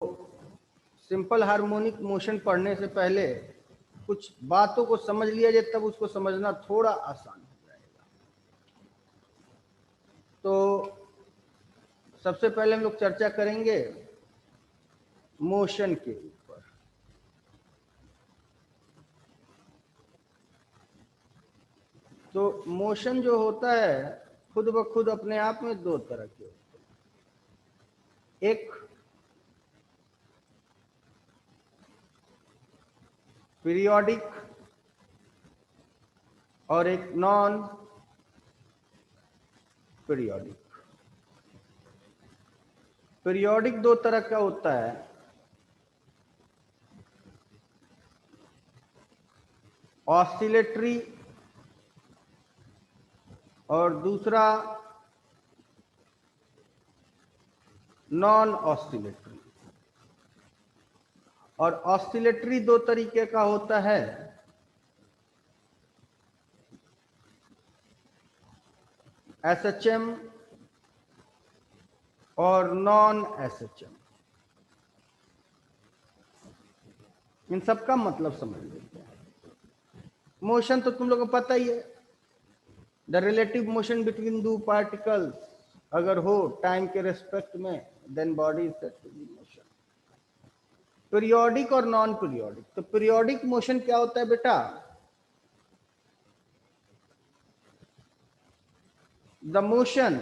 Simple harmonic motion पढ़ने से पहले कुछ बातों को समझ लिया जाए, तब उसको समझना थोड़ा आसान हो जाएगा। तो सबसे पहले हम लोग चर्चा करेंगे मोशन के ऊपर। तो मोशन जो होता है खुद ब खुद अपने आप में दो तरह के होते हैं। एक पीरियोडिक और एक नॉन पीरियोडिक। पीरियोडिक दो तरह का होता है, ऑसिलेटरी और दूसरा नॉन ऑसिलेटरी। और ऑसिलेटरी दो तरीके का होता है, एसएचएम और नॉन एसएचएम। इन सब का मतलब समझ लेते हैं। मोशन तो तुम लोग को पता ही है, द रिलेटिव मोशन बिटवीन दो पार्टिकल्स अगर हो टाइम के रेस्पेक्ट में, then body is said to be motion. Periodic और नॉन पीरियोडिक। तो पीरियोडिक मोशन क्या होता है बेटा? The motion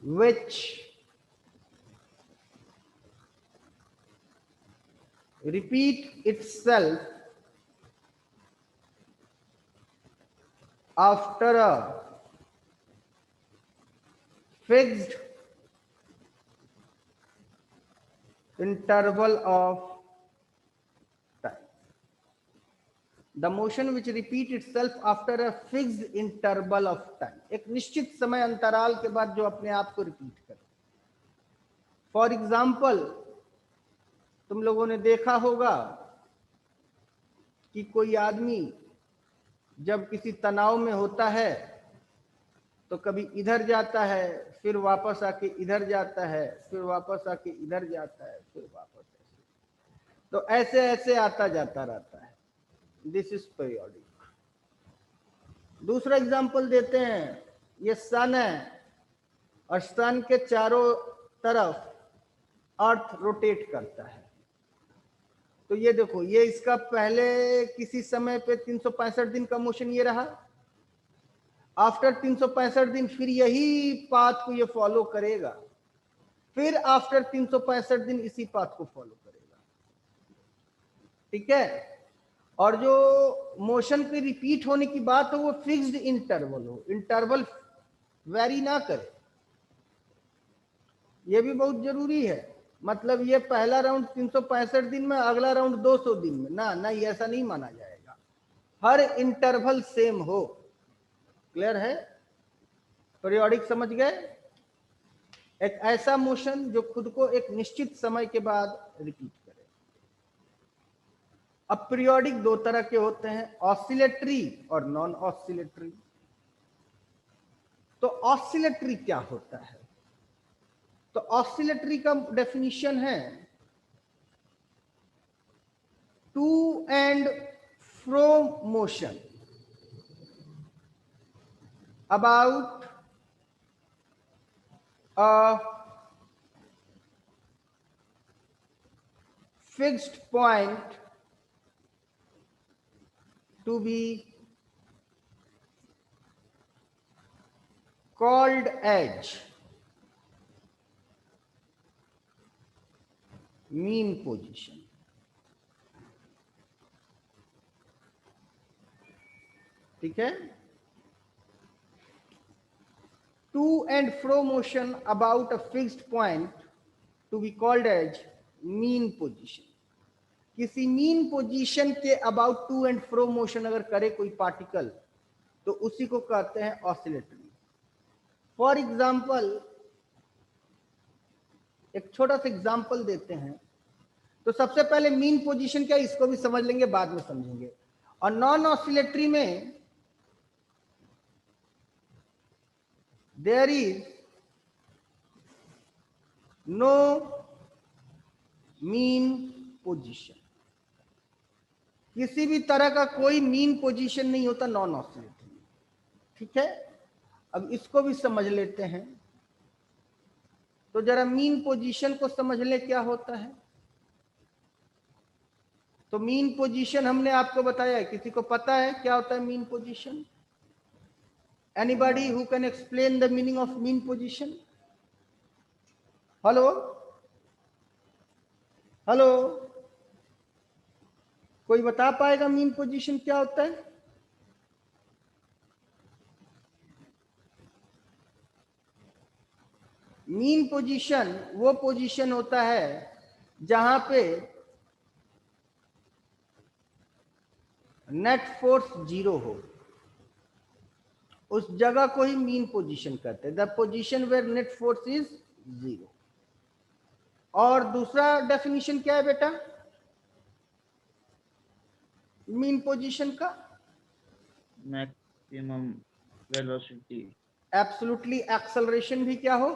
which repeat itself after a fixed interval of time. The motion which repeat itself after a fixed interval of time. एक निश्चित समय अंतराल के बाद जो अपने आप को रिपीट करे। फॉर एग्जाम्पल, तुम लोगों ने देखा होगा कि कोई आदमी जब किसी तनाव में होता है तो कभी इधर जाता है, फिर वापस आके इधर जाता है, फिर वापस आके इधर जाता है, फिर वापस ऐसे, तो ऐसे ऐसे आता जाता रहता है। This is periodic. दूसरा एग्जांपल देते हैं, ये सन है और सन के चारों तरफ अर्थ रोटेट करता है। तो ये देखो, ये इसका पहले किसी समय पे 365 दिन का मोशन ये रहा। आफ्टर 365 दिन फिर यही पाथ को ये फॉलो करेगा, फिर आफ्टर 365 दिन इसी पाथ को फॉलो करेगा। ठीक है? और जो मोशन के रिपीट होने की बात हो वो फिक्स्ड इंटरवल हो, इंटरवल वेरी ना करे। ये भी बहुत जरूरी है। मतलब ये पहला राउंड 365 दिन में, अगला राउंड 200 दिन में, ना ये ऐसा नहीं माना जाएगा। हर इंटरवल सेम हो। क्लियर है? पीरियोडिक समझ गए? एक ऐसा मोशन जो खुद को एक निश्चित समय के बाद रिपीट करे। अब पीरियोडिक दो तरह के होते हैं, ऑसिलेटरी और नॉन ऑसिलेटरी। तो ऑसिलेटरी क्या होता है? तो ऑसिलेटरी का डेफिनेशन है to and fro motion about a fixed point to be called as mean position. ठीक है? To and fro motion about a fixed point to be called as mean position. किसी mean position के about to and fro motion अगर करे कोई particle तो उसी को कहते हैं ऑसिलेटरी। फॉर एग्जाम्पल, एक छोटा सा एग्जाम्पल देते हैं। तो सबसे पहले मीन पोजीशन क्या, इसको भी समझ लेंगे, बाद में समझेंगे। और नॉन ऑसिलेटरी में there is no mean position, किसी भी तरह का कोई मीन पोजीशन नहीं होता नॉन ऑसिलेटरी। ठीक है, अब इसको भी समझ लेते हैं। तो जरा मीन पोजीशन को समझ ले क्या होता है। तो मीन पोजीशन हमने आपको बताया है, किसी को पता है क्या होता है mean position? Anybody who can explain the meaning of mean position? Hello hello, कोई बता पाएगा मीन पोजीशन क्या होता है? मीन पोजीशन वो पोजीशन होता है जहां पे नेट फोर्स जीरो हो, उस जगह को ही मीन पोजीशन कहते हैं। The position where net force is zero. और दूसरा डेफिनेशन क्या है बेटा मीन पोजीशन का? मैक्सिमम वेलोसिटी, एब्सोल्युटली एक्सेलरेशन भी क्या हो?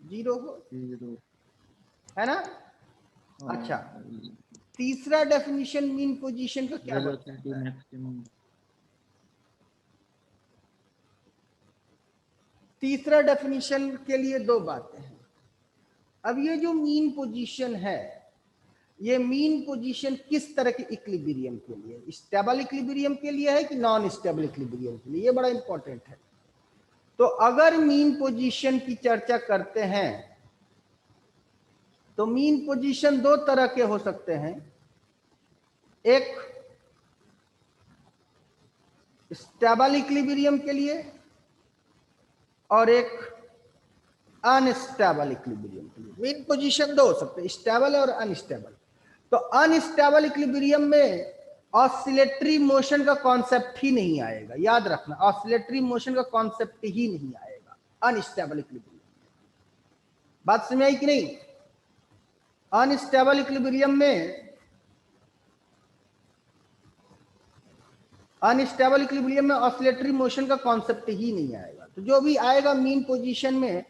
जीरो हो, जीरो, है ना? अच्छा, तीसरा डेफिनेशन मीन पोजीशन का क्या वेलोसिटी मैक्सिमम। तीसरा डेफिनेशन के लिए दो बातें हैं। अब ये जो मीन पोजीशन है, ये मीन पोजीशन किस तरह के इक्विलिब्रियम के लिए? स्टेबल इक्विलिब्रियम के लिए है कि नॉन स्टेबल इक्विलिब्रियम के लिए? ये बड़ा इंपॉर्टेंट है। तो अगर मीन पोजीशन की चर्चा करते हैं तो मीन पोजीशन दो तरह के हो सकते हैं, एक स्टेबल इक्विलिब्रियम के लिए और एक अनस्टेबल इक्विलिब्रियम के लिए। मीन पोजीशन दो हो सकते हैं, स्टेबल और अनस्टेबल। तो अनस्टेबल इक्विलिब्रियम में ऑसिलेटरी मोशन का कॉन्सेप्ट ही नहीं आएगा, याद रखना, ऑसिलेटरी मोशन का कॉन्सेप्ट ही नहीं आएगा अनस्टेबल इक्विलिब्रियम। बात समझ आई कि नहीं? अनस्टेबल इक्विलिब्रियम में ऑसिलेटरी मोशन का कॉन्सेप्ट ही नहीं आएगा। तो जो भी आएगा मीन पोजीशन में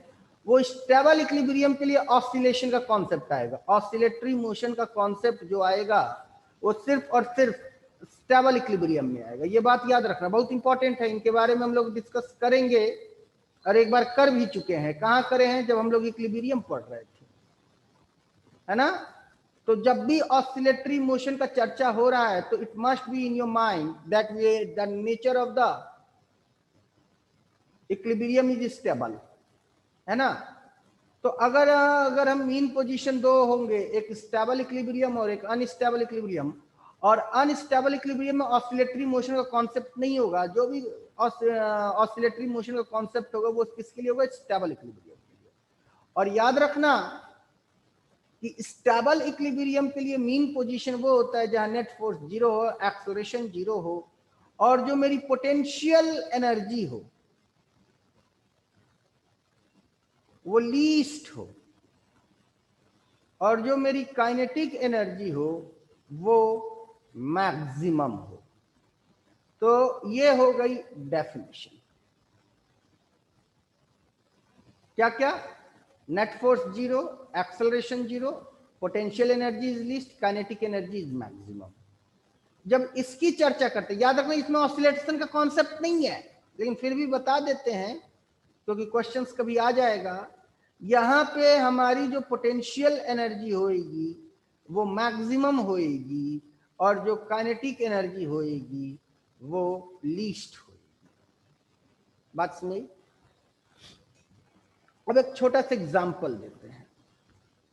वो स्टेबल इक्विलिब्रियम के लिए ऑसिलेशन का कॉन्सेप्ट आएगा। ऑसिलेटरी मोशन का कॉन्सेप्ट जो आएगा वो सिर्फ और सिर्फ स्टेबल इक्विलिब्रियम में आएगा। ये बात याद रखना, बहुत इंपॉर्टेंट है। इनके बारे में हम लोग डिस्कस करेंगे और एक बार कर भी चुके हैं। कहाँ करे हैं? जब हम लोग इक्विलिब्रियम पढ़ रहे थे, है ना? तो जब भी ऑसिलेटरी मोशन का चर्चा हो रहा है तो it must be in your mind that the nature of the equilibrium is stable, है ना? तो अगर हम मीन पोजीशन दो होंगे, एक स्टेबल इक्विलिब्रियम और एक अनस्टेबल इक्विलिब्रियम, और अनस्टेबल इक्विलिब्रियम में ऑसिलेटरी मोशन का कॉन्सेप्ट नहीं होगा, जो भी ऑसिलेटरी मोशन का कॉन्सेप्ट होगा वो किसके लिए होगा? स्टेबल इक्विलिब्रियम के लिए। और याद रखना कि स्टेबल इक्विलिब्रियम के लिए मीन पोजीशन वो होता है जहां नेट फोर्स जीरो हो, एक्सेलरेशन जीरो हो, और जो मेरी पोटेंशियल एनर्जी हो वो लीस्ट हो, और जो मेरी काइनेटिक एनर्जी हो वो मैक्सिमम हो। तो ये हो गई डेफिनेशन। क्या क्या? Net force zero, acceleration zero, potential energy is least, kinetic energy is maximum. जब इसकी चर्चा करते, याद रखना इसमें ऑसिलेशन का कॉन्सेप्ट नहीं है, लेकिन फिर भी बता देते हैं क्योंकि क्वेश्चंस कभी आ जाएगा। यहाँ पे हमारी जो पोटेंशियल एनर्जी होएगी वो मैक्सिमम होएगी, और जो काइनेटिक एनर्जी होएगी वो लीस्ट होएगी। बात समझ? अब एक छोटा सा एग्जाम्पल देते हैं,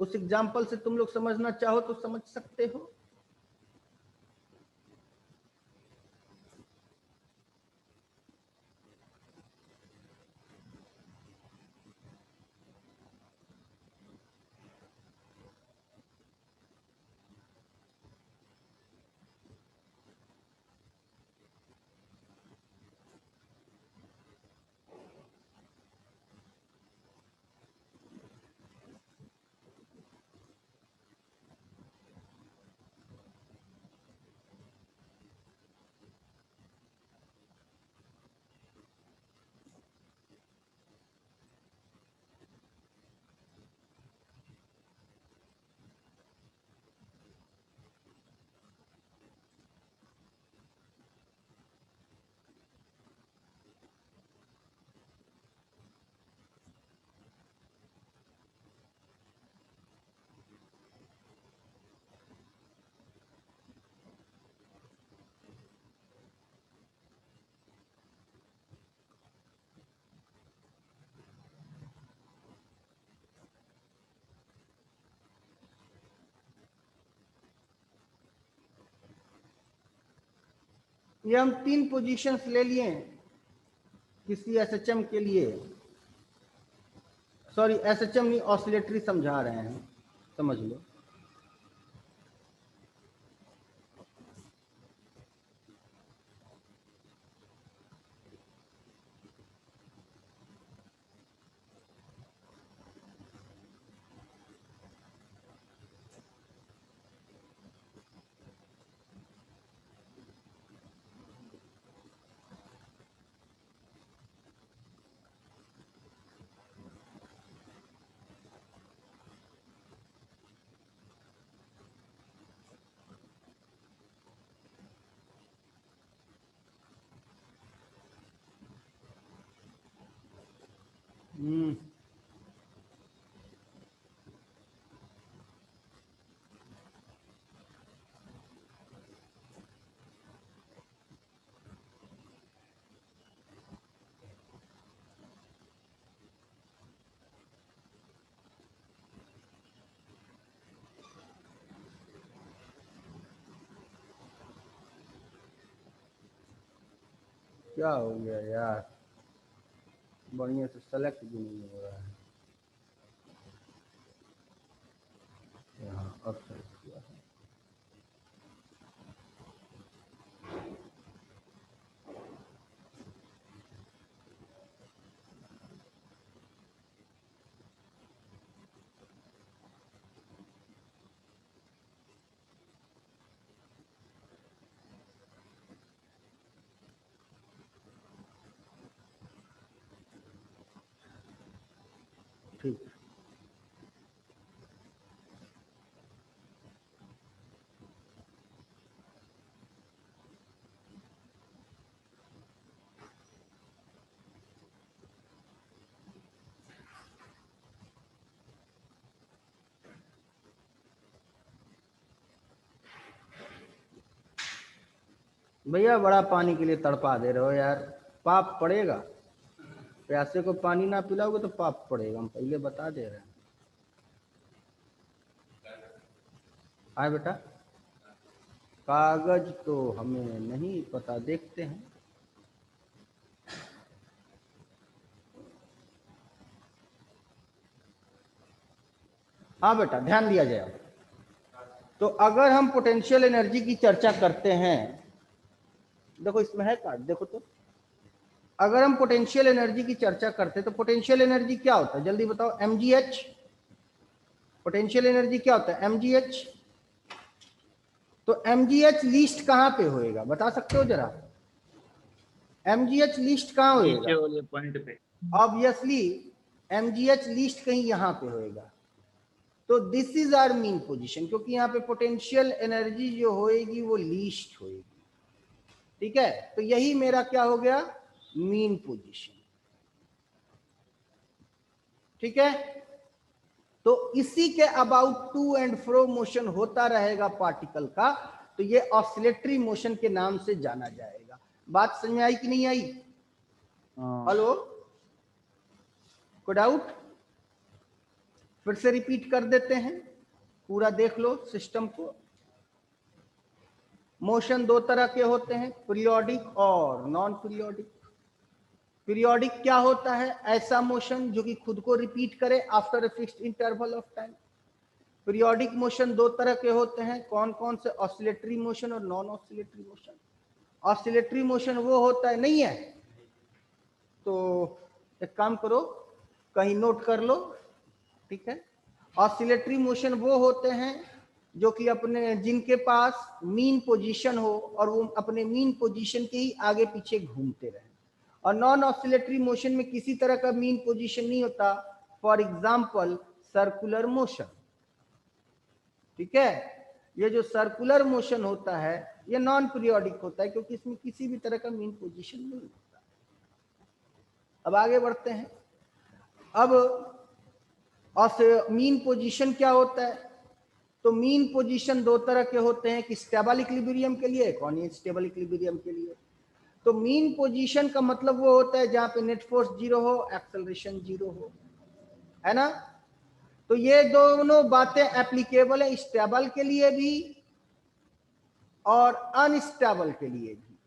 उस एग्जाम्पल से तुम लोग समझना चाहो तो समझ सकते हो। ये हम 3 पोजीशंस ले लिए हैं किसी एसएचएम के लिए, सॉरी एसएचएम नहीं, ऑसिलेटरी समझा रहे हैं, समझ लो। क्या हो गया यार, बढ़िया से सेलेक्ट भी नहीं हो रहा है यहाँ, अब सेलेक्ट किया है। ठीक, भैया बड़ा पानी के लिए तड़पा दे रहे हो यार, पाप पड़ेगा। प्यासे को पानी ना पिलाओगे तो पाप पड़ेगा, हम पहले बता दे रहे हैं। आए बेटा, कागज तो हमें नहीं पता, देखते हैं। हाँ बेटा, ध्यान दिया जाए। तो अगर हम पोटेंशियल एनर्जी की चर्चा करते हैं, देखो इसमें है कार्ड, देखो तो, अगर हम पोटेंशियल एनर्जी की चर्चा करते हैं तो पोटेंशियल एनर्जी क्या होता है, जल्दी बताओ। mgh, पोटेंशियल एनर्जी क्या होता है, mgh। तो mgh लीस्ट कहां पे होएगा, बता सकते हो जरा, mgh लीस्ट कहां नीचे होएगा? वाले पॉइंट पे। ऑब्वियसली mgh लीस्ट कहीं यहां पे होएगा। तो this is our mean position, क्योंकि यहाँ पे पोटेंशियल एनर्जी जो होएगी वो लीस्ट होएगी। ठीक है, तो यही मेरा क्या हो गया, मीन पोजीशन। ठीक है, तो इसी के about to and fro motion होता रहेगा पार्टिकल का, तो ये ऑसिलेटरी मोशन के नाम से जाना जाएगा। बात समझ में आई कि नहीं आई? हेलो, कोई डाउट? फिर से रिपीट कर देते हैं, पूरा देख लो सिस्टम को। मोशन दो तरह के होते हैं, पीरियोडिक और नॉन पीरियोडिक। पीरियोडिक क्या होता है, ऐसा मोशन जो कि खुद को रिपीट करे after a fixed interval of time. Periodic motion दो तरह के होते हैं, कौन कौन से, ऑसिलेटरी मोशन और non oscillatory motion. Oscillatory motion वो होता है, नहीं है तो एक काम करो, कहीं नोट कर लो। ठीक है, ऑसिलेटरी मोशन वो होते हैं जो कि अपने, जिनके पास मीन पोजीशन हो और वो अपने मीन पोजीशन के ही आगे पीछे घूमते रहे। और नॉन ऑसिलेटरी मोशन में किसी तरह का मीन पोजीशन नहीं होता, फॉर एग्जांपल सर्कुलर मोशन। ठीक है, ये जो सर्कुलर मोशन होता है ये नॉन पीरियोडिक होता है, क्योंकि इसमें किसी भी तरह का मीन पोजीशन नहीं होता। अब आगे बढ़ते हैं। अब मीन पोजीशन क्या होता है, तो मीन पोजीशन दो तरह के होते हैं, एक स्टेबल इक्विलिब्रियम के लिए, एक अनस्टेबल इक्विलिब्रियम के लिए। तो मीन पोजीशन का मतलब वो होता है जहां पे नेट फोर्स 0 हो, एक्सेलरेशन 0 हो, है ना। तो ये दोनों बातें एप्लीकेबल है स्टेबल के लिए भी और अनस्टेबल के लिए भी।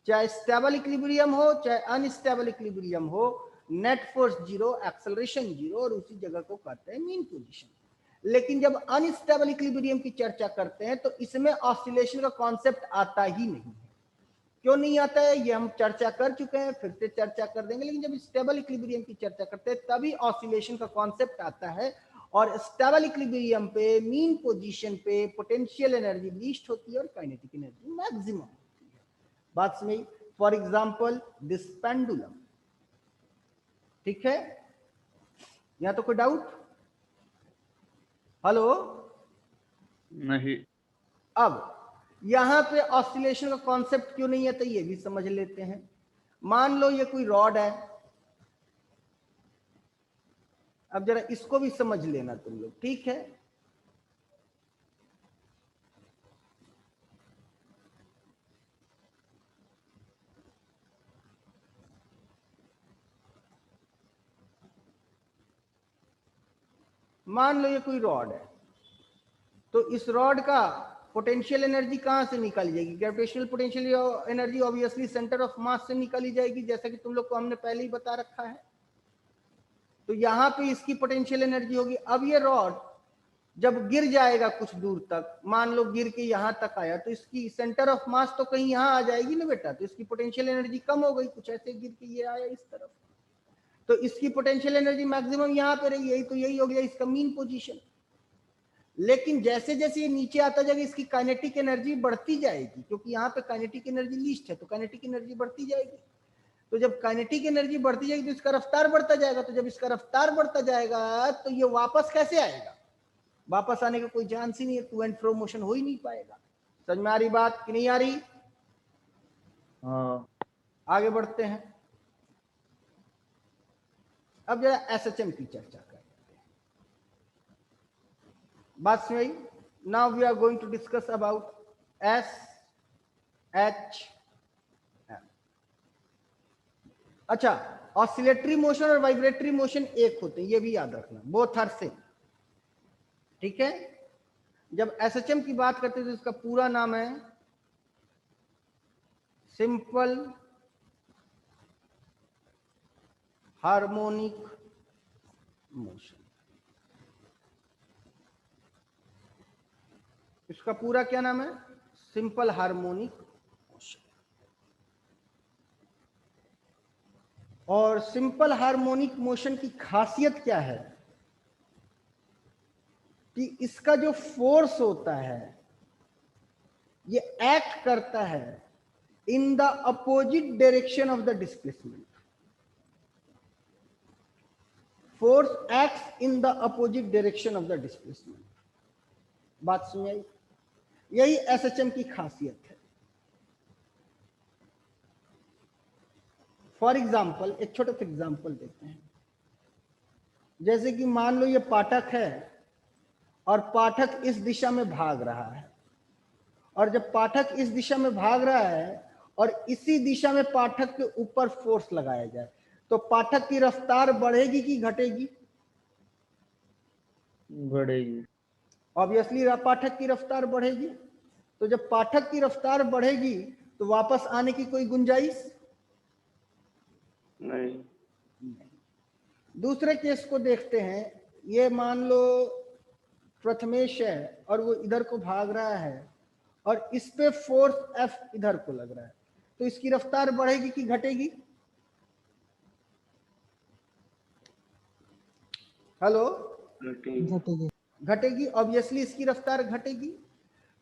चाहे स्टेबल इक्विलिब्रियम हो चाहे अनस्टेबल इक्विलिब्रियम हो, net force zero, acceleration zero, और उसी जगह को कहते हैं मीन पोजीशन। लेकिन जब अनस्टेबल इक्विलिब्रियम की चर्चा करते हैं तो इसमें ऑसिलेशन का कॉन्सेप्ट आता ही नहीं है। क्यों नहीं आता है ये हम चर्चा कर चुके हैं, फिर से चर्चा कर देंगे। लेकिन जब स्टेबल इक्विलिब्रियम की चर्चा करते हैं तभी ऑसिलेशन का कॉन्सेप्ट आता है, और स्टेबल इक्विलिब्रियम पे मीन पोजीशन पे पोटेंशियल एनर्जी लीस्ट होती है और काइनेटिक एनर्जी मैक्सिमम होती है। बात समझ? फॉर एग्जांपल दिस पेंडुलम, ठीक है, यहां तो कोई डाउट? हेलो? नहीं। अब यहां पे ऑसिलेशन का कॉन्सेप्ट क्यों नहीं आता ये भी समझ लेते हैं। मान लो ये कोई रॉड है, अब जरा इसको भी समझ लेना तुम लोग, ठीक है। मान लो ये कोई रॉड है, तो इस रॉड का पोटेंशियल एनर्जी कहां से निकाली जाएगी? Gravitational potential energy obviously centre of mass से निकाली जाएगी, जैसा कि तुम लोग को हमने पहले ही बता रखा है। तो यहां पे इसकी पोटेंशियल एनर्जी होगी। अब ये रॉड जब गिर जाएगा कुछ दूर तक, मान लो गिर के यहां तक आया, तो इसकी सेंटर ऑफ मास तो कहीं यहां आ जाएगी ना बेटा, तो इसकी पोटेंशियल एनर्जी कम हो गई, कुछ ऐसे गिर के ये आया इस तरफ, तो इसकी पोटेंशियल एनर्जी मैक्सिमम यहां पे रही, यही तो यही हो गया इसका मीन पोजीशन। लेकिन जैसे जैसे ये नीचे आता जाएगा इसकी काइनेटिक एनर्जी बढ़ती जाएगी, क्योंकि यहाँ पे काइनेटिक एनर्जी लीस्ट है, तो काइनेटिक एनर्जी बढ़ती जाएगी। तो जब काइनेटिक एनर्जी बढ़ती जाएगी तो इसका रफ्तार बढ़ता जाएगा, तो जब इसका रफ्तार बढ़ता जाएगा तो ये वापस कैसे आएगा? वापस आने का कोई चांस ही नहीं है, टू एंड फ्रो मोशन हो ही नहीं पाएगा। समझ में आ रही बात कि नहीं आ रही? हाँ। आगे बढ़ते हैं। अब जरा एसएचएम की चर्चा करते हैं। बात समझ? Now we are going to discuss about S H M. अच्छा, ऑसिलेटरी मोशन और वाइब्रेटरी मोशन एक होते हैं, ये भी याद रखना, बोथ आर सेम, ठीक है। जब एसएचएम की बात करते हैं तो इसका पूरा नाम है सिंपल हार्मोनिक मोशन। इसका पूरा क्या नाम है? Simple harmonic motion. और सिंपल हार्मोनिक मोशन की खासियत क्या है कि इसका जो फोर्स होता है ये एक्ट करता है इन the opposite direction of the displacement. Force acts in the opposite direction of the displacement. बात सुनिए, यही एसएचएम की खासियत है। फॉर एग्जाम्पल, एक छोटा सा एग्जाम्पल देते हैं। जैसे कि मान लो ये पाठक है और पाठक इस दिशा में भाग रहा है, और जब पाठक इस दिशा में भाग रहा है और इसी दिशा में पाठक के ऊपर फोर्स लगाया जाए, तो पाठक की रफ्तार बढ़ेगी कि घटेगी? बढ़ेगी। ऑब्वियसली पाठक की रफ्तार बढ़ेगी। तो जब पाठक की रफ्तार बढ़ेगी तो वापस आने की कोई गुंजाइश नहीं। दूसरे केस को देखते हैं। ये मान लो प्रथमेश है और वो इधर को भाग रहा है और इस पे फोर्स एफ इधर को लग रहा है, तो इसकी रफ्तार बढ़ेगी कि घटेगी? हेलो? घटेगी। घटेगी। ऑब्वियसली इसकी रफ्तार घटेगी।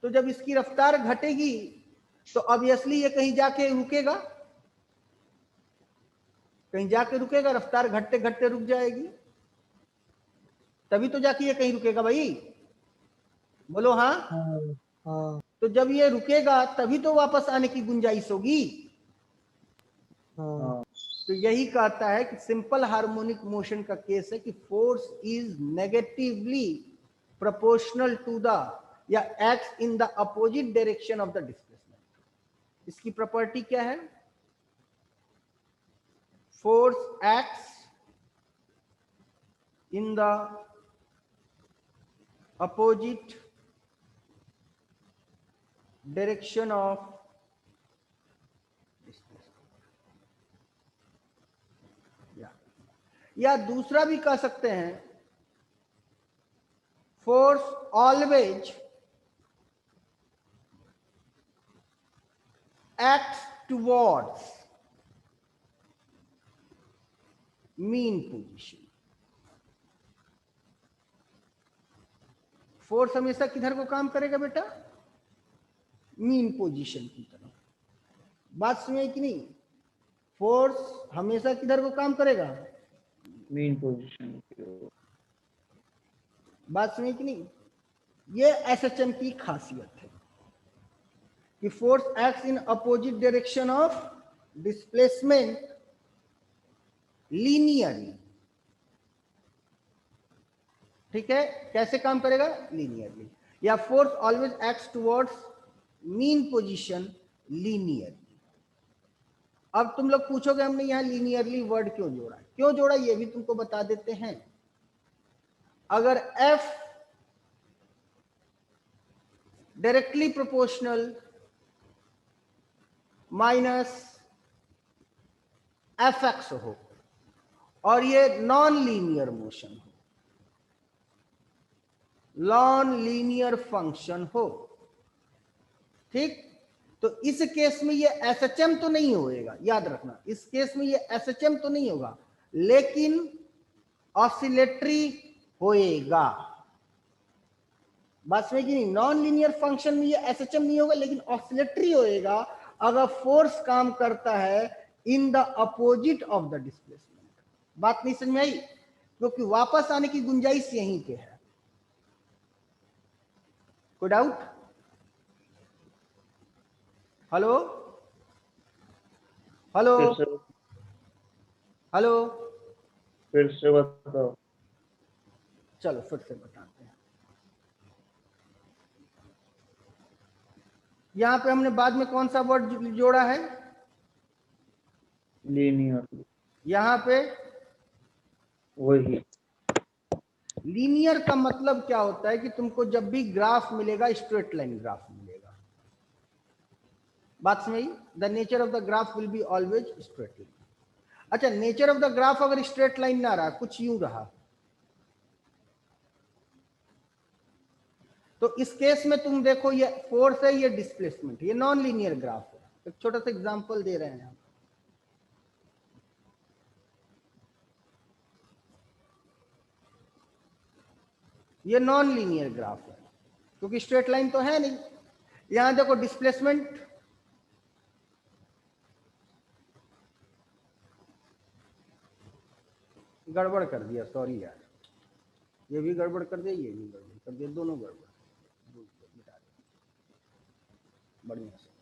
तो जब इसकी रफ्तार घटेगी तो ऑब्वियसली ये कहीं जाके रुकेगा, कहीं जाके रुकेगा, रफ्तार घटते घटते रुक जाएगी, तभी तो जाके ये कहीं रुकेगा भाई, बोलो हाँ। हाँ। तो जब ये रुकेगा तभी तो वापस आने की गुंजाइश होगी। हाँ। तो यही कहता है कि सिंपल हार्मोनिक मोशन का केस है कि force is negatively proportional to the या acts in the opposite direction of the displacement. इसकी प्रॉपर्टी क्या है? Force acts in the opposite direction of displacement. या दूसरा भी कह सकते हैं, force always acts towards mean position. Force हमेशा किधर को काम करेगा बेटा? मीन पोजीशन की तरफ। बात समझे कि नहीं? फोर्स हमेशा किधर को काम करेगा? Mean position. बात समझे कि नहीं? ये एसएचएम की खासियत है कि force acts in opposite direction of displacement linearly. ठीक है, कैसे काम करेगा? लीनियरली। या force always acts towards mean position linearly. अब तुम लोग पूछोगे हमने यहां लीनियरली वर्ड क्यों जोड़ा? क्यों जोड़ा ये भी तुमको बता देते हैं। अगर F directly proportional minus Fx हो और ये नॉन लीनियर मोशन हो, नॉन लीनियर फंक्शन हो, ठीक, तो इस केस में ये एसएचएम तो नहीं होएगा, याद रखना, इस केस में ये एसएचएम तो नहीं होगा, लेकिन ऑसिलेटरी होएगा। बात में कि नहीं? नॉन लीनियर फंक्शन में ये एसएचएम नहीं होगा, लेकिन ऑसिलेटरी होएगा अगर फोर्स काम करता है इन the opposite of the displacement. बात नहीं समझ में आई? क्योंकि वापस आने की गुंजाइश यहीं पे है। कोई डाउट? हेलो हेलो हेलो, फिर से बताओ। चलो फिर से बताते हैं। यहां पे हमने बाद में कौन सा वर्ड जोड़ा है? लीनियर। यहां पे वही। लीनियर का मतलब क्या होता है कि तुमको जब भी ग्राफ मिलेगा स्ट्रेट लाइन ग्राफ मिलेगा। बात समझ? The nature of the graph will be always straight line. अच्छा, नेचर ऑफ द ग्राफ अगर स्ट्रेट लाइन ना रहा, कुछ यूं रहा, तो इस केस में तुम देखो ये फोर्स है, ये डिस्प्लेसमेंट, ये नॉन लीनियर ग्राफ है। एक छोटा सा एग्जांपल दे रहे हैं हम। ये नॉन लीनियर ग्राफ है क्योंकि स्ट्रेट लाइन तो है नहीं। यहां देखो डिस्प्लेसमेंट, गड़बड़ कर दिया, सॉरी यार, ये भी गड़बड़ कर दिया, ये भी गड़बड़ कर दिया, दोनों गड़बड़ मिटा दिया। बढ़िया से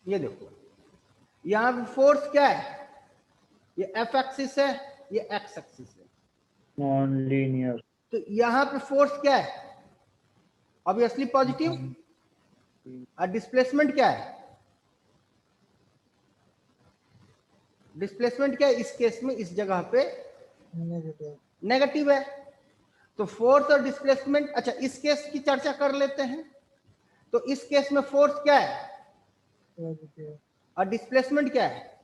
ये देखो, यहां पे फोर्स क्या है? ये एफ एक्सिस है, ये एक्स एक्सिस है। Non linear. तो यहां पे फोर्स क्या है? Obviously positive. और डिस्प्लेसमेंट क्या है? डिस्प्लेसमेंट क्या है इस केस में? इस जगह पे नेगेटिव है। तो फोर्स और डिस्प्लेसमेंट, अच्छा इस केस की चर्चा कर लेते हैं। तो इस केस में फोर्स क्या है और डिस्प्लेसमेंट क्या है?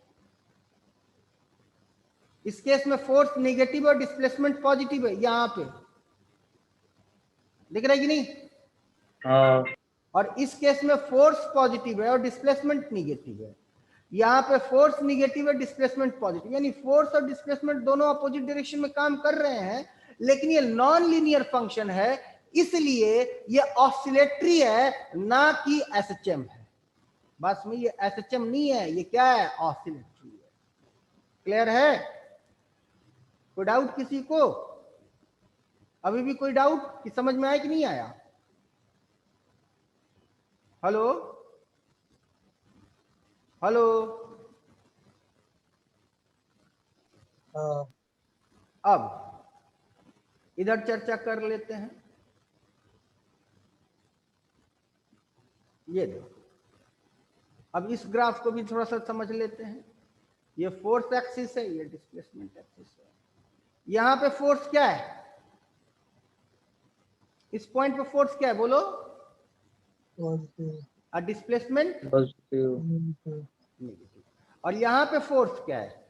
इस केस में फोर्स नेगेटिव और डिस्प्लेसमेंट पॉजिटिव है। यहां पे दिख रहा है कि नहीं? हाँ। और इस केस में फोर्स पॉजिटिव है और डिस्प्लेसमेंट निगेटिव है। यहाँ पे फोर्स निगेटिव है, डिस्प्लेसमेंट पॉजिटिव, यानी फोर्स और डिस्प्लेसमेंट दोनों अपोजिट डायरेक्शन में काम कर रहे हैं, लेकिन ये नॉन लीनियर फंक्शन है, इसलिए ये ऑसिलेटरी है, ना कि एसएचएम है। बस में ये एसएचएम नहीं है, ये क्या है? ऑसिलेटरी है। क्लियर है? कोई डाउट किसी को? अभी भी कोई डाउट कि समझ में आया कि नहीं आया? हेलो हेलो, अब इधर चर्चा कर लेते हैं। ये देखो, अब इस ग्राफ को भी थोड़ा सा समझ लेते हैं। ये फोर्स एक्सिस है, ये डिस्प्लेसमेंट एक्सिस है। यहां पे फोर्स क्या है, इस पॉइंट पे फोर्स क्या है बोलो, और डिस्प्लेसमेंट पॉजिटिव नेगेटिव। और यहां पे फोर्स क्या है,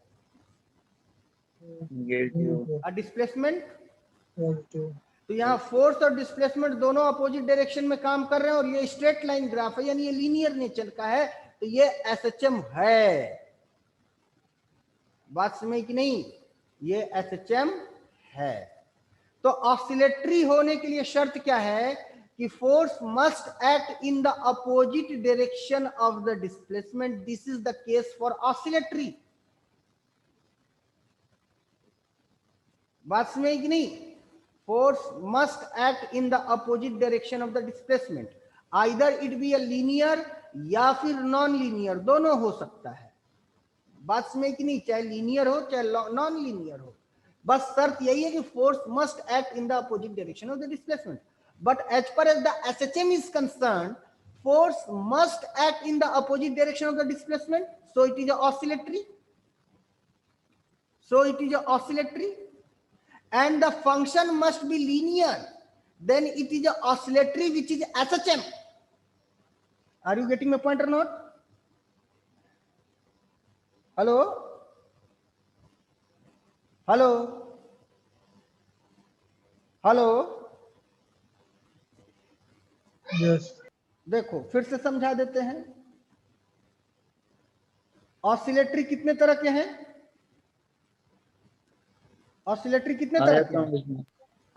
नेगेटिव और डिस्प्लेसमेंट। तो यहाँ फोर्स और डिस्प्लेसमेंट दोनों अपोजिट डायरेक्शन में काम कर रहे हैं, और ये स्ट्रेट लाइन ग्राफ है, यानी ये लीनियर नेचर का है, तो ये एसएचएम है। बात समझ कि नहीं, ये एसएचएम है। तो ऑसिलेटरी होने के लिए शर्त क्या है कि force must act in the opposite direction of the displacement. This is the case for oscillatory. बात समझ कि नहीं, force must act in the opposite direction of the displacement, either it be a linear या फिर non linear, दोनों हो सकता है। बात समझ कि नहीं, चाहे लीनियर हो चाहे नॉन लीनियर हो, बस शर्त यही है कि force must act in the opposite direction of the displacement. But as per as the SHM is concern, force must act in the opposite direction of the displacement, so it is a oscillatory, and the function must be linear, then it is a oscillatory which is SHM. Are you getting my point or not? Hello, hello, hello. Yes देखो फिर से समझा देते हैं। Oscillatory कितने तरह के हैं, ऑसिलेटरी कितने तरह के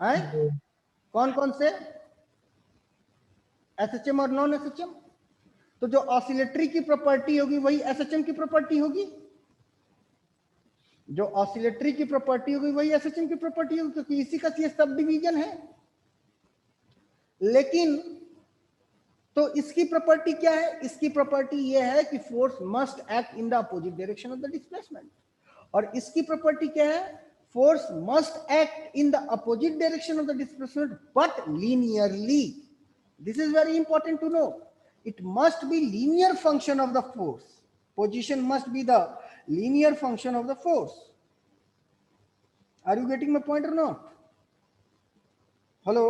हैं, कौन कौन से, एसएचएम और नॉन एसएचएम। तो जो ऑसिलेटरी की प्रॉपर्टी होगी वही एसएचएम की प्रॉपर्टी होगी, जो ऑसिलेटरी की प्रॉपर्टी होगी वही एसएचएम की प्रॉपर्टी होगी, क्योंकि इसी का ये सब डिवीजन है। लेकिन तो इसकी प्रॉपर्टी क्या है, इसकी प्रॉपर्टी ये है कि force must act in the opposite direction of the displacement. और इसकी प्रॉपर्टी क्या है, force must act in the opposite direction of the displacement but linearly. This is very important to know, it must be linear function of the force, position must be the linear function of the force. Are you getting my point or not? Hello,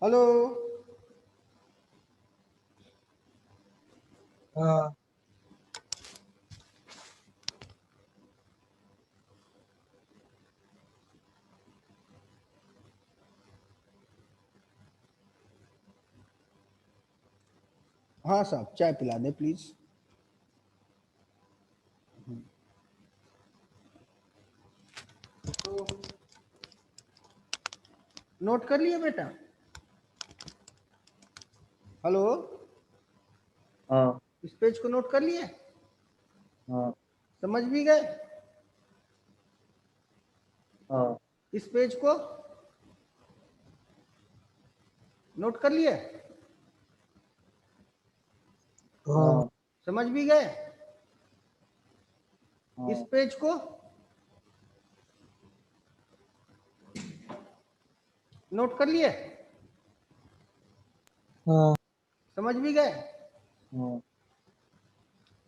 hello, हाँ हाँ साहब चाय पिला दे please. तो note कर लिया बेटा, hello, हाँ इस पेज को नोट कर लिए, हाँ समझ भी गए, हाँ इस पेज को नोट कर लिए, हाँ समझ भी गए, इस हाँ पेज को नोट कर लिए, हाँ समझ भी गए। हाँ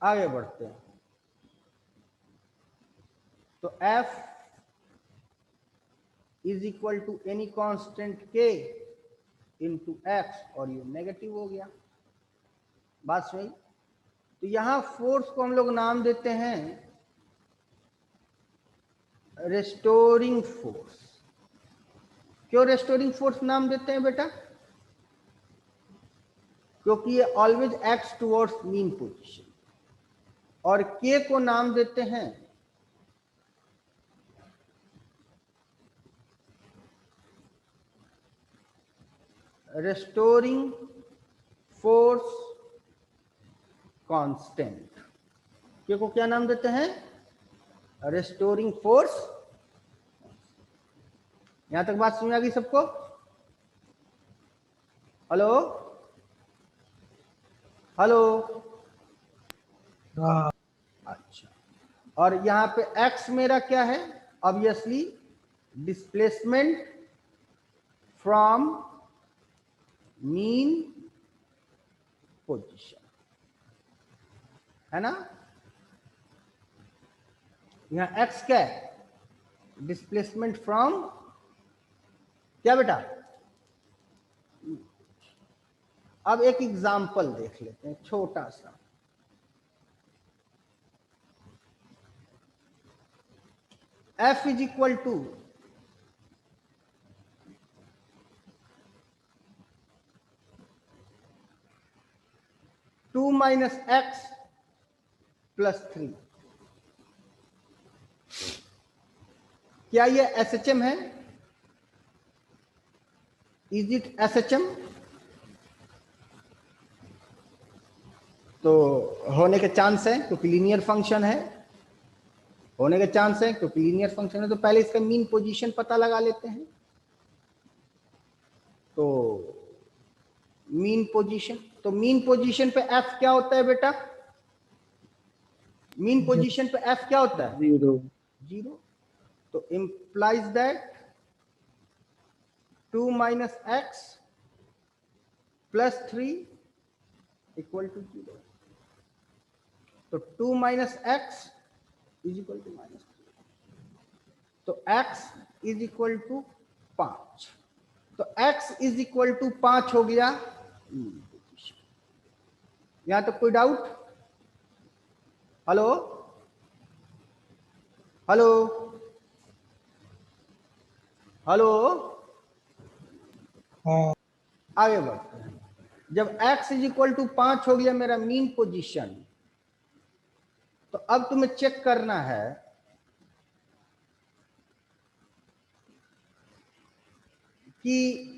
आगे बढ़ते हैं। तो F is equal to any constant K into x, और ये नेगेटिव हो गया। बात सही। तो यहां फोर्स को हम लोग नाम देते हैं रेस्टोरिंग फोर्स। क्यों रेस्टोरिंग फोर्स नाम देते हैं बेटा, क्योंकि ये always acts towards mean position. और K को नाम देते हैं रेस्टोरिंग फोर्स कांस्टेंट। K को क्या नाम देते हैं, रेस्टोरिंग फोर्स। यहां तक बात समझ आ गई सबको, हेलो, हेलो, हाँ अच्छा। और यहां पे x मेरा क्या है, obviously displacement from mean position. है ना। यहाँ x क्या है, डिस्प्लेसमेंट फ्रॉम क्या बेटा। अब एक एग्जाम्पल देख लेते हैं छोटा सा। f is equal to 2 minus x plus 3। क्या ये SHM है? Is it SHM? तो होने के चांस है क्योंकि लीनियर फंक्शन है, होने के चांस है क्योंकि लीनियर फंक्शन है। तो पहले इसका मीन पोजीशन पता लगा लेते हैं। तो मीन पोजीशन, तो मीन पोजीशन पे f क्या होता है बेटा? मीन पोजीशन पे f क्या होता है? 0 0। तो implies that 2 minus x plus 3 equal to 0। तो 2 minus x is equal to minus 3। तो x इज इक्वल टू 5। तो x इज इक्वल टू 5 हो गया। यहां तक कोई डाउट? हेलो हेलो हेलो, हाँ आगे बढ़ते हैं। जब x इज इक्वल टू 5 हो गया मेरा मीन पोजीशन, तो अब तुम्हें चेक करना है कि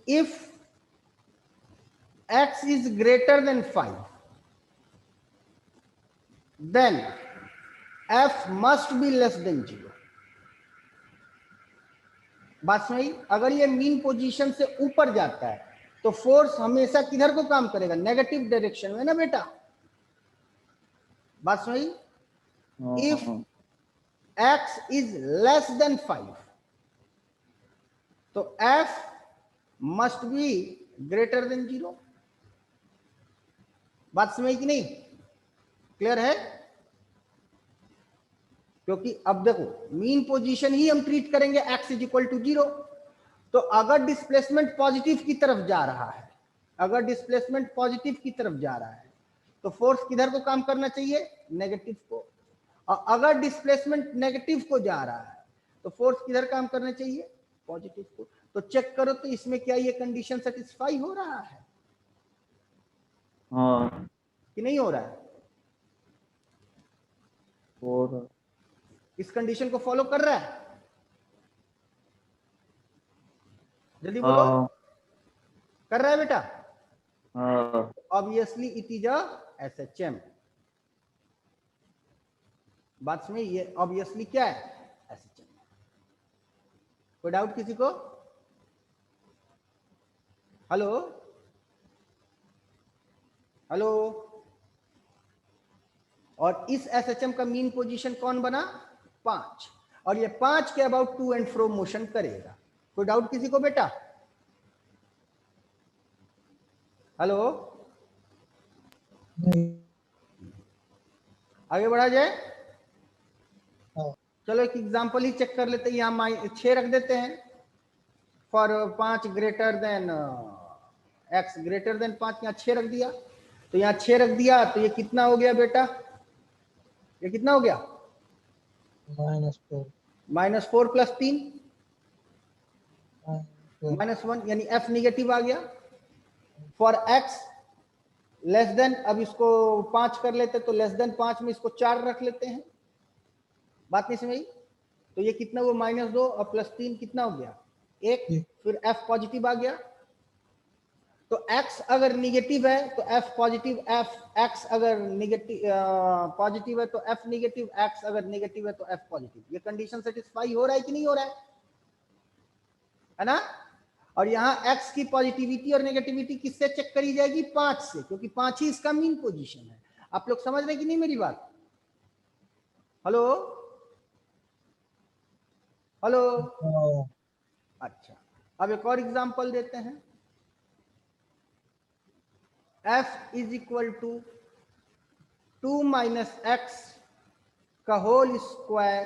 if x is greater than 5 then f must be less than 0। बात समझी? अगर ये मीन पोजीशन से ऊपर जाता है तो फोर्स हमेशा किधर को काम करेगा? नेगेटिव डायरेक्शन में ना बेटा। बात समझी? If x is less than 5 तो f must be greater than 0। बात समझी कि नहीं? क्लियर है? क्योंकि अब देखो मीन पोजीशन ही हम ट्रीट करेंगे x इज इक्वल टू 0। तो अगर डिस्प्लेसमेंट पॉजिटिव की तरफ जा रहा है, अगर डिस्प्लेसमेंट पॉजिटिव की तरफ जा रहा है तो फोर्स किधर को काम करना चाहिए? नेगेटिव को। और अगर डिस्प्लेसमेंट नेगेटिव को जा रहा है तो फोर्स किधर काम करना चाहिए? पॉजिटिव को। तो चेक करो तो इसमें क्या ये कंडीशन सेटिस्फाई हो रहा है हाँ कि नहीं हो रहा है? और इस कंडीशन को फॉलो कर रहा है? जल्दी बोलो। हाँ कर रहा है बेटा? हाँ obviously it is a SHM। बात समझ? ये ऑब्वियसली क्या है? SHM। कोई डाउट किसी को? Hello hello. और इस SHM का मीन पोजीशन कौन बना? 5। और ये 5 के about to and fro motion करेगा। कोई डाउट किसी को बेटा? हेलो, नहीं आगे बढ़ा जाए? हाँ चलो एक एग्जांपल ही चेक कर लेते हैं। यहाँ 6 रख देते हैं for 5 greater than x greater then 5। यहाँ 6 रख दिया। तो यहाँ 6 रख दिया तो ये कितना हो गया बेटा? ये कितना हो गया? -4 -4 प्लस 3 -1 -1 यानी f निगेटिव आ गया। फॉर x लेस देन, अब इसको 5 कर लेते तो लेस देन 5 में इसको 4 रख लेते हैं। बात नहीं समझी? तो ये कितना हुआ? -2 और +3 कितना हो गया? 1। फिर f पॉजिटिव आ गया। तो x अगर निगेटिव है तो f पॉजिटिव, x अगर निगेटिव पॉजिटिव है तो f निगेटिव, x अगर निगेटिव है तो f पॉजिटिव। ये कंडीशन सेटिस्फाई हो रहा है कि नहीं हो रहा है ना? और यहाँ x की पॉजिटिविटी और नेगेटिविटी किससे चेक करी जाएगी? 5 से, क्योंकि 5 ही इसका मीन पोजीशन है। आप लोग समझ रहे कि नहीं मेरी बात? Hello hello. हाँ, अच्छा, अब एक और एग्जांपल देते हैं। f is equal to 2 minus x का होल स्क्वायर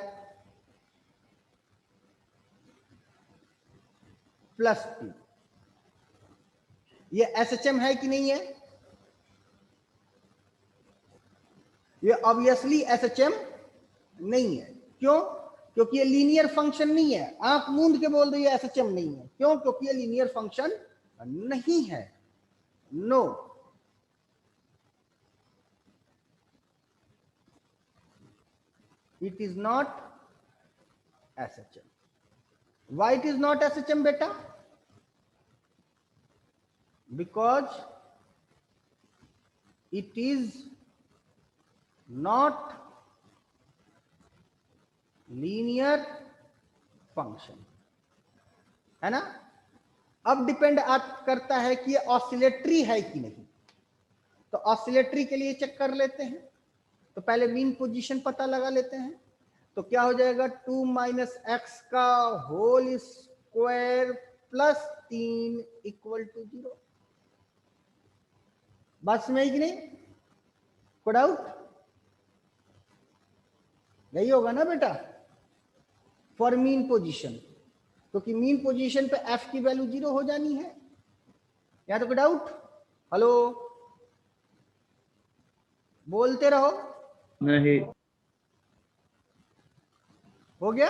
प्लस 2। ये एसएचएम है कि नहीं है? ये ऑब्वियसली एसएचएम नहीं है। क्यों? क्योंकि ये लीनियर फंक्शन नहीं है। आंख मूंद के बोल रही है एसएचएम नहीं है। क्यों? क्योंकि ये लीनियर फंक्शन नहीं है। No, it is not SHM. Why it is not SHM बेटा? Because it is not linear function, है ना। अब डिपेंड करता है कि ये ऑसिलेटरी है कि नहीं। तो ऑसिलेटरी के लिए चेक कर लेते हैं। तो पहले मीन पोजीशन पता लगा लेते हैं। तो क्या हो जाएगा? 2 माइनस एक्स का whole square plus 3 equal to 0। बात समझ कि नहीं? कोई डाउट? यही होगा ना बेटा फॉर मीन पोजीशन, क्योंकि मीन पोजीशन पे एफ की वैल्यू 0 हो जानी है। या तो कोई डाउट? हेलो, बोलते रहो। नहीं। हो गया?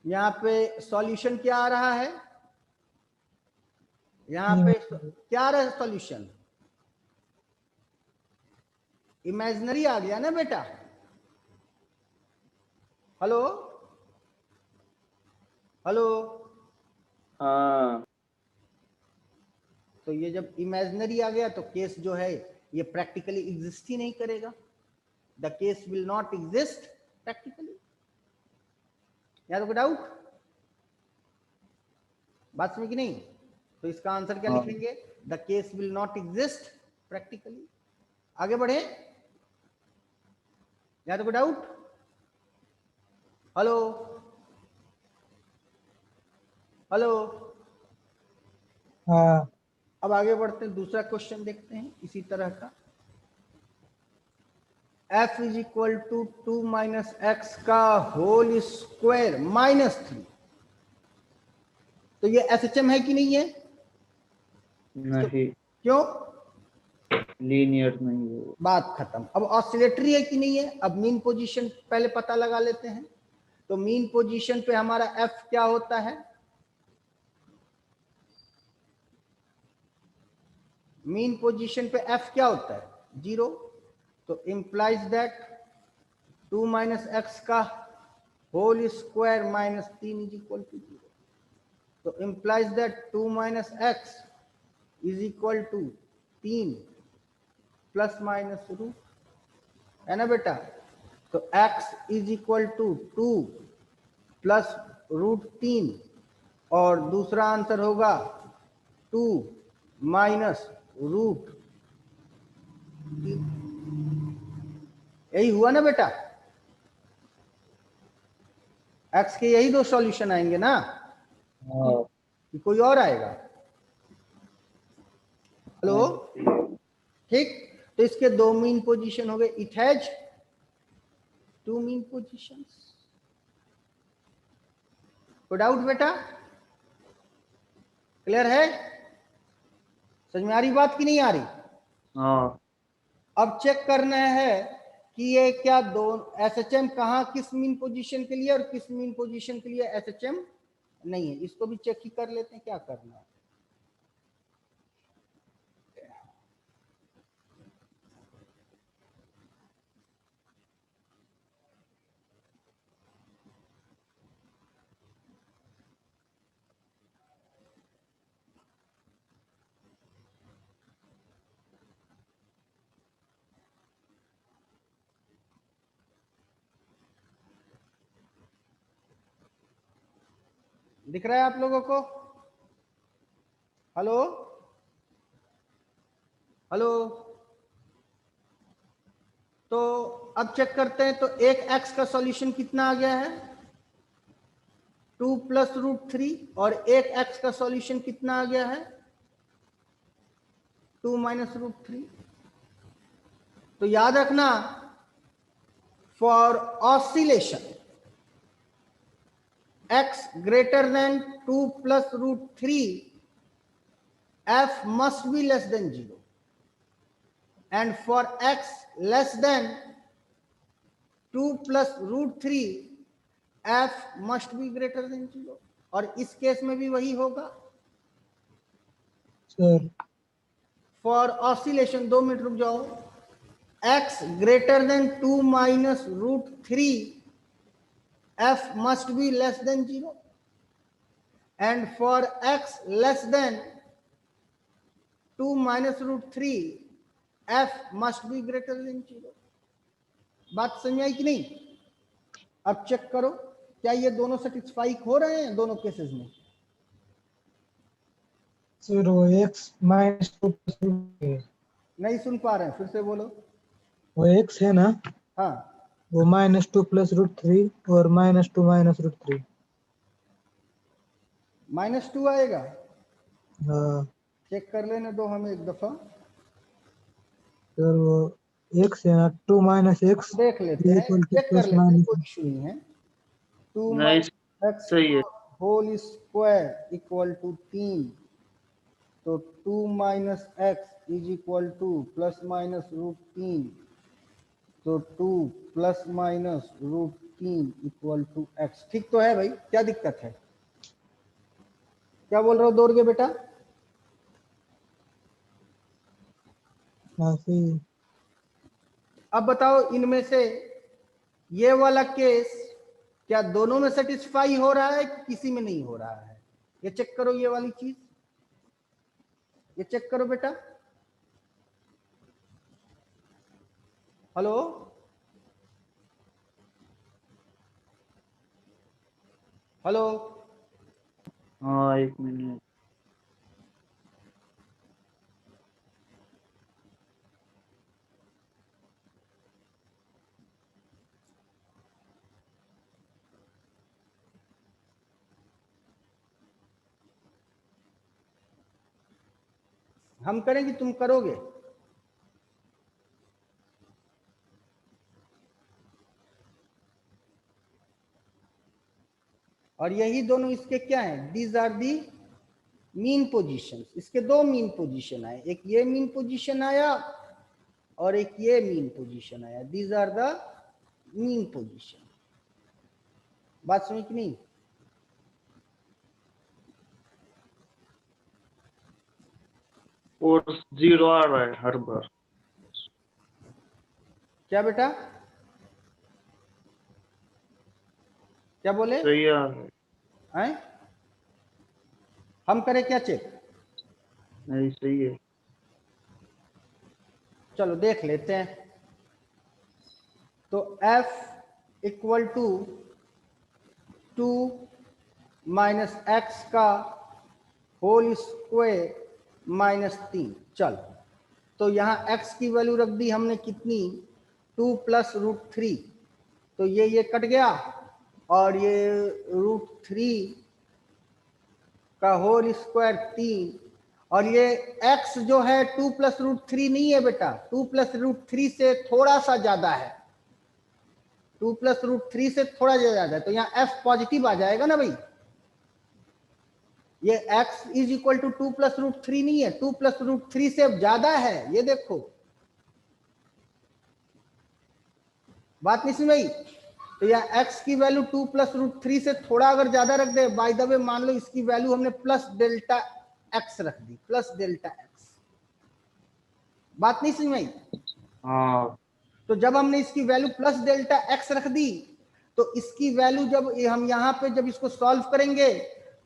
यहाँ पे सॉल्यूशन क्या आ रहा है? यहाँ पे क्या आ रहा है सॉल्यूशन? इमेजिनरी आ गया ना बेटा। Hello hello. हाँ। तो ये जब इमेजिनरी आ गया तो केस जो है ये प्रैक्टिकली एग्जिस्ट ही नहीं करेगा। The case will not exist practically. या तो कोई डाउट? बात समझ कि नहीं? तो इसका आंसर क्या हाँ। लिखेंगे? The case will not exist practically. आगे बढ़े? या तो कोई डाउट? Hello hello. हाँ, अब आगे बढ़ते हैं, दूसरा क्वेश्चन देखते हैं इसी तरह का। f is equal to 2 minus x का होल स्क्वायर माइनस 3। तो ये एसएचएम है कि नहीं है? नहीं, क्यों? लीनियर नहीं है। बात खत्म। अब ऑसिलेटरी है कि नहीं है? अब मीन पोजीशन पहले पता लगा लेते हैं। तो मीन पोजीशन पे हमारा f क्या होता है? मीन पोजीशन पे f क्या होता है? 0। तो इंप्लाइज दैट 2 माइनस एक्स का whole square minus 3 is equal to 0। तो implies that 2 minus x is equal to 3 plus minus root, है ना बेटा। तो x is equal to 2 plus root 3 और दूसरा आंसर होगा 2 माइनस रूट 3। यही हुआ ना बेटा? x के यही दो सॉल्यूशन आएंगे ना, हाँ। कि कोई और आएगा? हेलो, ठीक। तो इसके दो मीन पोजीशन हो गए। It has 2 mean positions. कोई डाउट बेटा? क्लियर है? समझ में आ रही बात की नहीं आ रही? हाँ। अब चेक करना है कि ये क्या दो एसएचएम कहाँ किस मीन पोजीशन के लिए और किस मीन पोजीशन के लिए एसएचएम नहीं है। इसको भी चेक ही कर लेते हैं, क्या करना है। दिख रहा है आप लोगों को? हेलो, हेलो, तो अब चेक करते हैं। तो एक x का सॉल्यूशन कितना आ गया है 2 प्लस रूट 3, और एक x का सॉल्यूशन कितना आ गया है 2 माइनस रूट 3। तो याद रखना, for oscillation x greater than 2 plus root 3, f must be less than 0, and for x less than 2 plus root 3, f must be greater than 0। और इस केस में भी वही होगा। सर फॉर ऑसिलेशन, 2 मिनट रुक जाओ, x greater than 2 minus root 3, f must be less than 0, and for x less than 2 minus root 3, f must be greater than 0। बात समझ आई कि नहीं? अब चेक करो, क्या ये दोनों सेटिस्फाई हो रहे हैं दोनों केसेस में? सर वो x माइनस 2 प्लस रूट है, नहीं सुन पा रहे हैं, फिर से बोलो। वो x है ना, हाँ, वो -2 प्लस रूट 3 और -2 माइनस रूट 3। -2 आएगा। हाँ चेक कर लेने दो हमें एक दफा, सर वो x है ना, 2 माइनस x देख लेते हैं, इक्वल टू चेक कर प्लस लेते हैं, माइनस। कोई इशू नहीं है। 2 नहीं, माइनस एक्स सही है। होल स्क्वायर इक्वल टू 3, तो 2 minus x is equal to plus minus root 3, तो 2 plus minus root 3 equal to x. ठीक तो है भाई, क्या दिक्कत है? क्या बोल रहे हो दौड़ के बेटा? हाँ सही। अब बताओ, इनमें से ये वाला केस क्या दोनों में सेटिस्फाई हो रहा है कि किसी में नहीं हो रहा है? ये चेक करो, ये वाली चीज ये चेक करो बेटा। हेलो, हेलो, हाँ, 1 मिनट। हम करें कि तुम करोगे? और यही दोनों इसके क्या हैं? These are the mean position. इसके दो मीन पोजीशन आए, एक ये मीन पोजीशन आया और एक ये मीन पोजीशन आया। These are the mean position. बात समझ कि नहीं? और 0 आ रहा है हर बार। क्या बेटा, क्या बोले? सही आ रहा है। हैं? हम करें क्या चेक? नहीं, सही है। चलो देख लेते हैं। तो f equal to 2 minus x का होल स्क्वायर -3। चल, तो यहाँ x की वैल्यू रख दी हमने कितनी 2 प्लस रूट 3, तो ये कट गया, और ये रूट 3 का होल स्क्वायर 3, और ये x जो है 2 प्लस रूट 3 नहीं है बेटा, 2 प्लस रूट 3 से थोड़ा सा ज्यादा है, 2 प्लस रूट 3 से थोड़ा ज्यादा है, तो यहाँ f पॉजिटिव आ जाएगा ना भाई। ये x is equal to 2 plus root 3 नहीं है, 2 प्लस रूट 3 से ज्यादा है, ये देखो। बात नहीं सुन भाई? तो यहाँ x की वैल्यू 2 प्लस रूट 3 से थोड़ा अगर ज्यादा रख दे, बाय द वे मान लो इसकी वैल्यू हमने प्लस डेल्टा x रख दी, प्लस डेल्टा x। बात नहीं समझ में? हाँ, तो जब हमने इसकी वैल्यू प्लस डेल्टा x रख दी, तो इसकी वैल्यू जब हम यहाँ पे जब इसको सॉल्व करेंगे,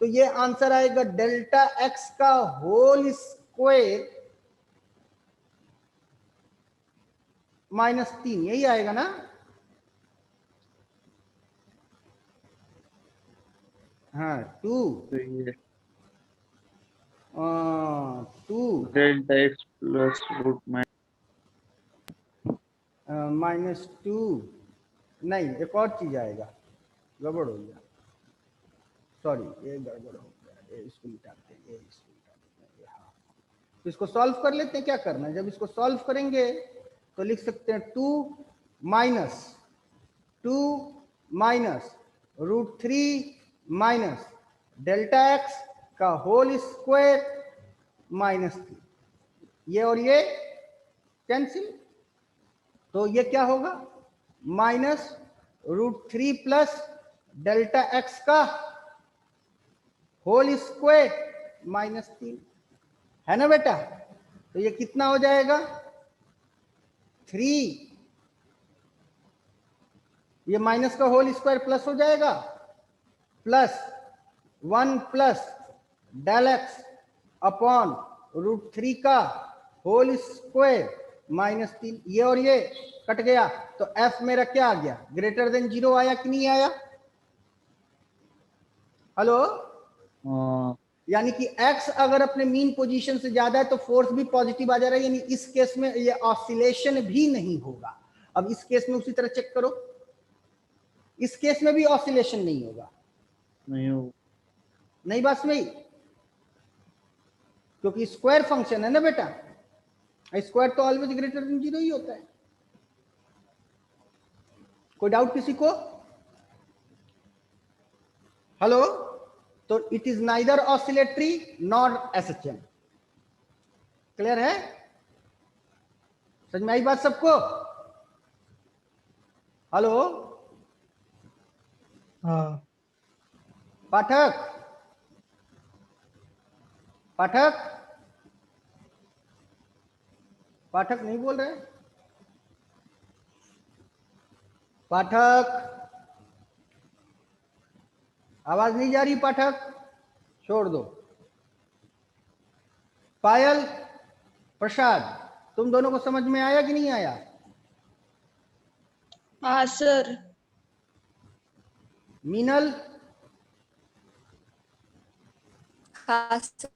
तो ये आंसर आएगा डेल्टा x का होल स्क्वायर -3, यही आएगा ना? हाँ, 2 सही है। 2 डेल्टा एक्स प्लस रूट -2, नहीं एक और चीज आएगा, गड़बड़ हो गया, सॉरी ये गड़बड़ हो गया, ये इसको मिटाते हैं, ये इसको मिटाते हैं, हाँ। तो इसको सॉल्व कर लेते हैं, क्या करना है, जब इसको सॉल्व करेंगे तो लिख सकते हैं 2 माइनस √3 माइनस डेल्टा एक्स का होल स्क्वायर -3, ये और ये कैंसिल, तो ये क्या होगा -√3 प्लस डेल्टा एक्स का होल स्क्वायर -3, है ना बेटा। तो ये कितना हो जाएगा 3, ये माइनस का होल स्क्वायर प्लस हो जाएगा, plus 1 plus del x upon √3 का होल स्क्वायर -3, ये और ये कट गया, तो एफ मेरा क्या आ गया, ग्रेटर देन 0 आया कि नहीं आया, हेलो। यानी कि x अगर अपने मीन पोजीशन से ज्यादा है तो फोर्स भी पॉजिटिव आ जा रहा है, यानी इस केस में ये ऑसिलेशन भी नहीं होगा। अब इस केस में उसी तरह चेक करो, इस केस में भी ऑसिलेशन नहीं होगा, नहीं बात में, क्योंकि स्क्वायर फंक्शन है ना बेटा, स्क्वायर तो ऑलवेज ग्रेटर देन 0 ही होता है। कोई डाउट किसी को, हेलो। तो it is neither oscillatory nor SHM, clear है, समझ में आई बात सबको, हेलो। हाँ पाठक पाठक पाठक नहीं बोल रहे, पाठक आवाज नहीं जा रही, पाठक छोड़ दो। पायल, प्रसाद, तुम दोनों को समझ में आया कि नहीं आया, हाँ सर। मीनल, हाँ सर।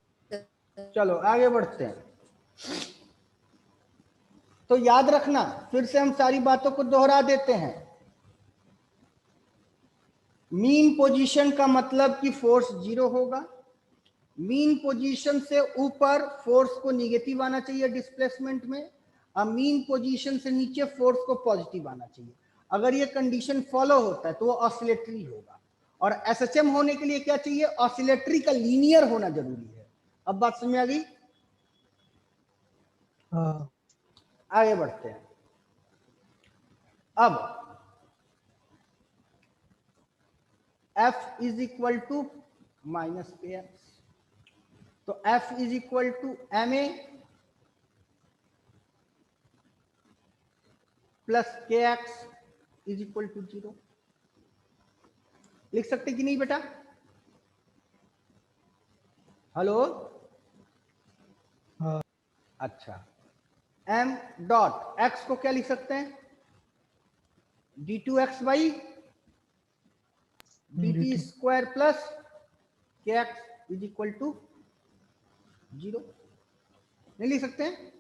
चलो आगे बढ़ते हैं। तो याद रखना, फिर से हम सारी बातों को दोहरा देते हैं। मीन पोजीशन का मतलब कि फोर्स 0 होगा, मीन पोजीशन से ऊपर फोर्स को निगेटिव आना चाहिए डिस्प्लेसमेंट में, और मीन पोजीशन से नीचे फोर्स को पॉजिटिव आना चाहिए। अगर ये कंडीशन फॉलो होता है तो वो ऑसिलेटरी होगा, और एसएचएम होने के लिए क्या चाहिए, ऑसिलेटरी का लीनियर होना जरूरी है। अब बात समझ में आ गई, हाँ आगे बढ़ते हैं। अब F is equal to -kx, तो F is equal to ma plus kx is equal to 0, लिख सकते कि नहीं बेटा, हेलो। हाँ अच्छा, m डॉट x को क्या लिख सकते हैं, d2x by dt square plus kx is equal to 0, नहीं लिख सकते हैं,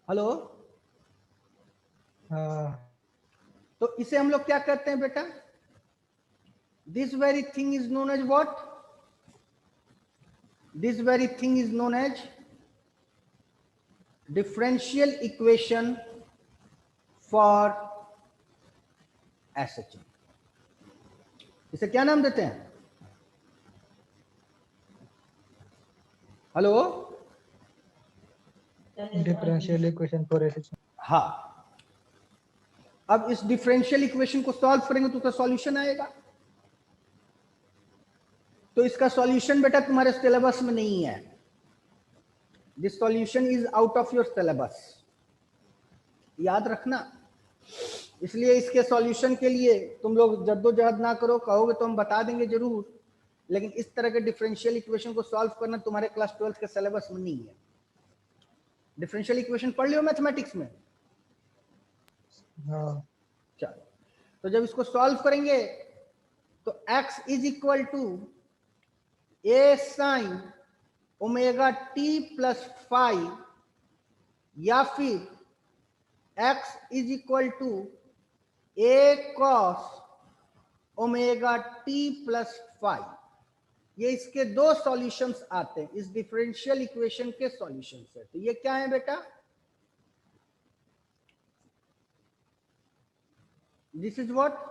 हेलो। हाँ तो इसे हम लोग क्या कहते हैं बेटा, this very thing is known as what, this very thing is known as differential equation for SHM. इसे क्या नाम देते हैं, hello. Differential equation for SHM. हाँ, अब इस डिफरेंशियल इक्वेशन को सॉल्व करेंगे तो उसका सॉल्यूशन आएगा। तो इसका सॉल्यूशन बेटा तुम्हारे सिलेबस में नहीं है, this solution is out of your syllabus, याद रखना। इसलिए इसके सॉल्यूशन के लिए तुम लोग जद्दोजहद ना करो, कहोगे तो हम बता देंगे जरूर, लेकिन इस तरह के डिफरेंशियल इक्वेशन को सॉल्व करना तुम्हारे क्लास 12 के सिलेबस में नहीं है। डिफरेंशियल इक्वेशन पढ़ लियो मैथमेटिक्स में, हाँ चलो। तो जब इसको सॉल्व करेंगे तो x is equal to a sine omega T plus five या फिर x is equal to a cos omega T plus five. ये इसके दो सॉल्यूशंस आते हैं, इस डिफरेंशियल इक्वेशन के सॉल्यूशंस है। तो ये क्या है बेटा? This is what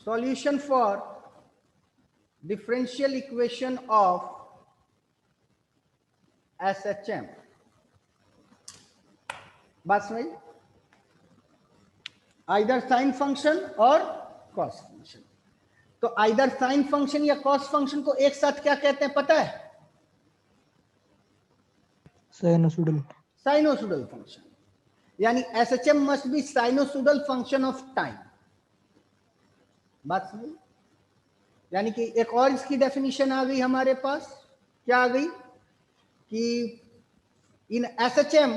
solution for differential equation of SHM। बात समझ? आइदर साइन फंक्शन और कॉस फंक्शन। तो आइदर साइन फंक्शन या कॉस फंक्शन को एक साथ क्या कहते हैं पता है? साइनोसोडल। Sinusoidal function. यानी SHM must be sinusoidal function of time. बात समझ? यानी कि एक और इसकी डेफिनेशन आ गई हमारे पास। क्या आ गई? कि इन SHM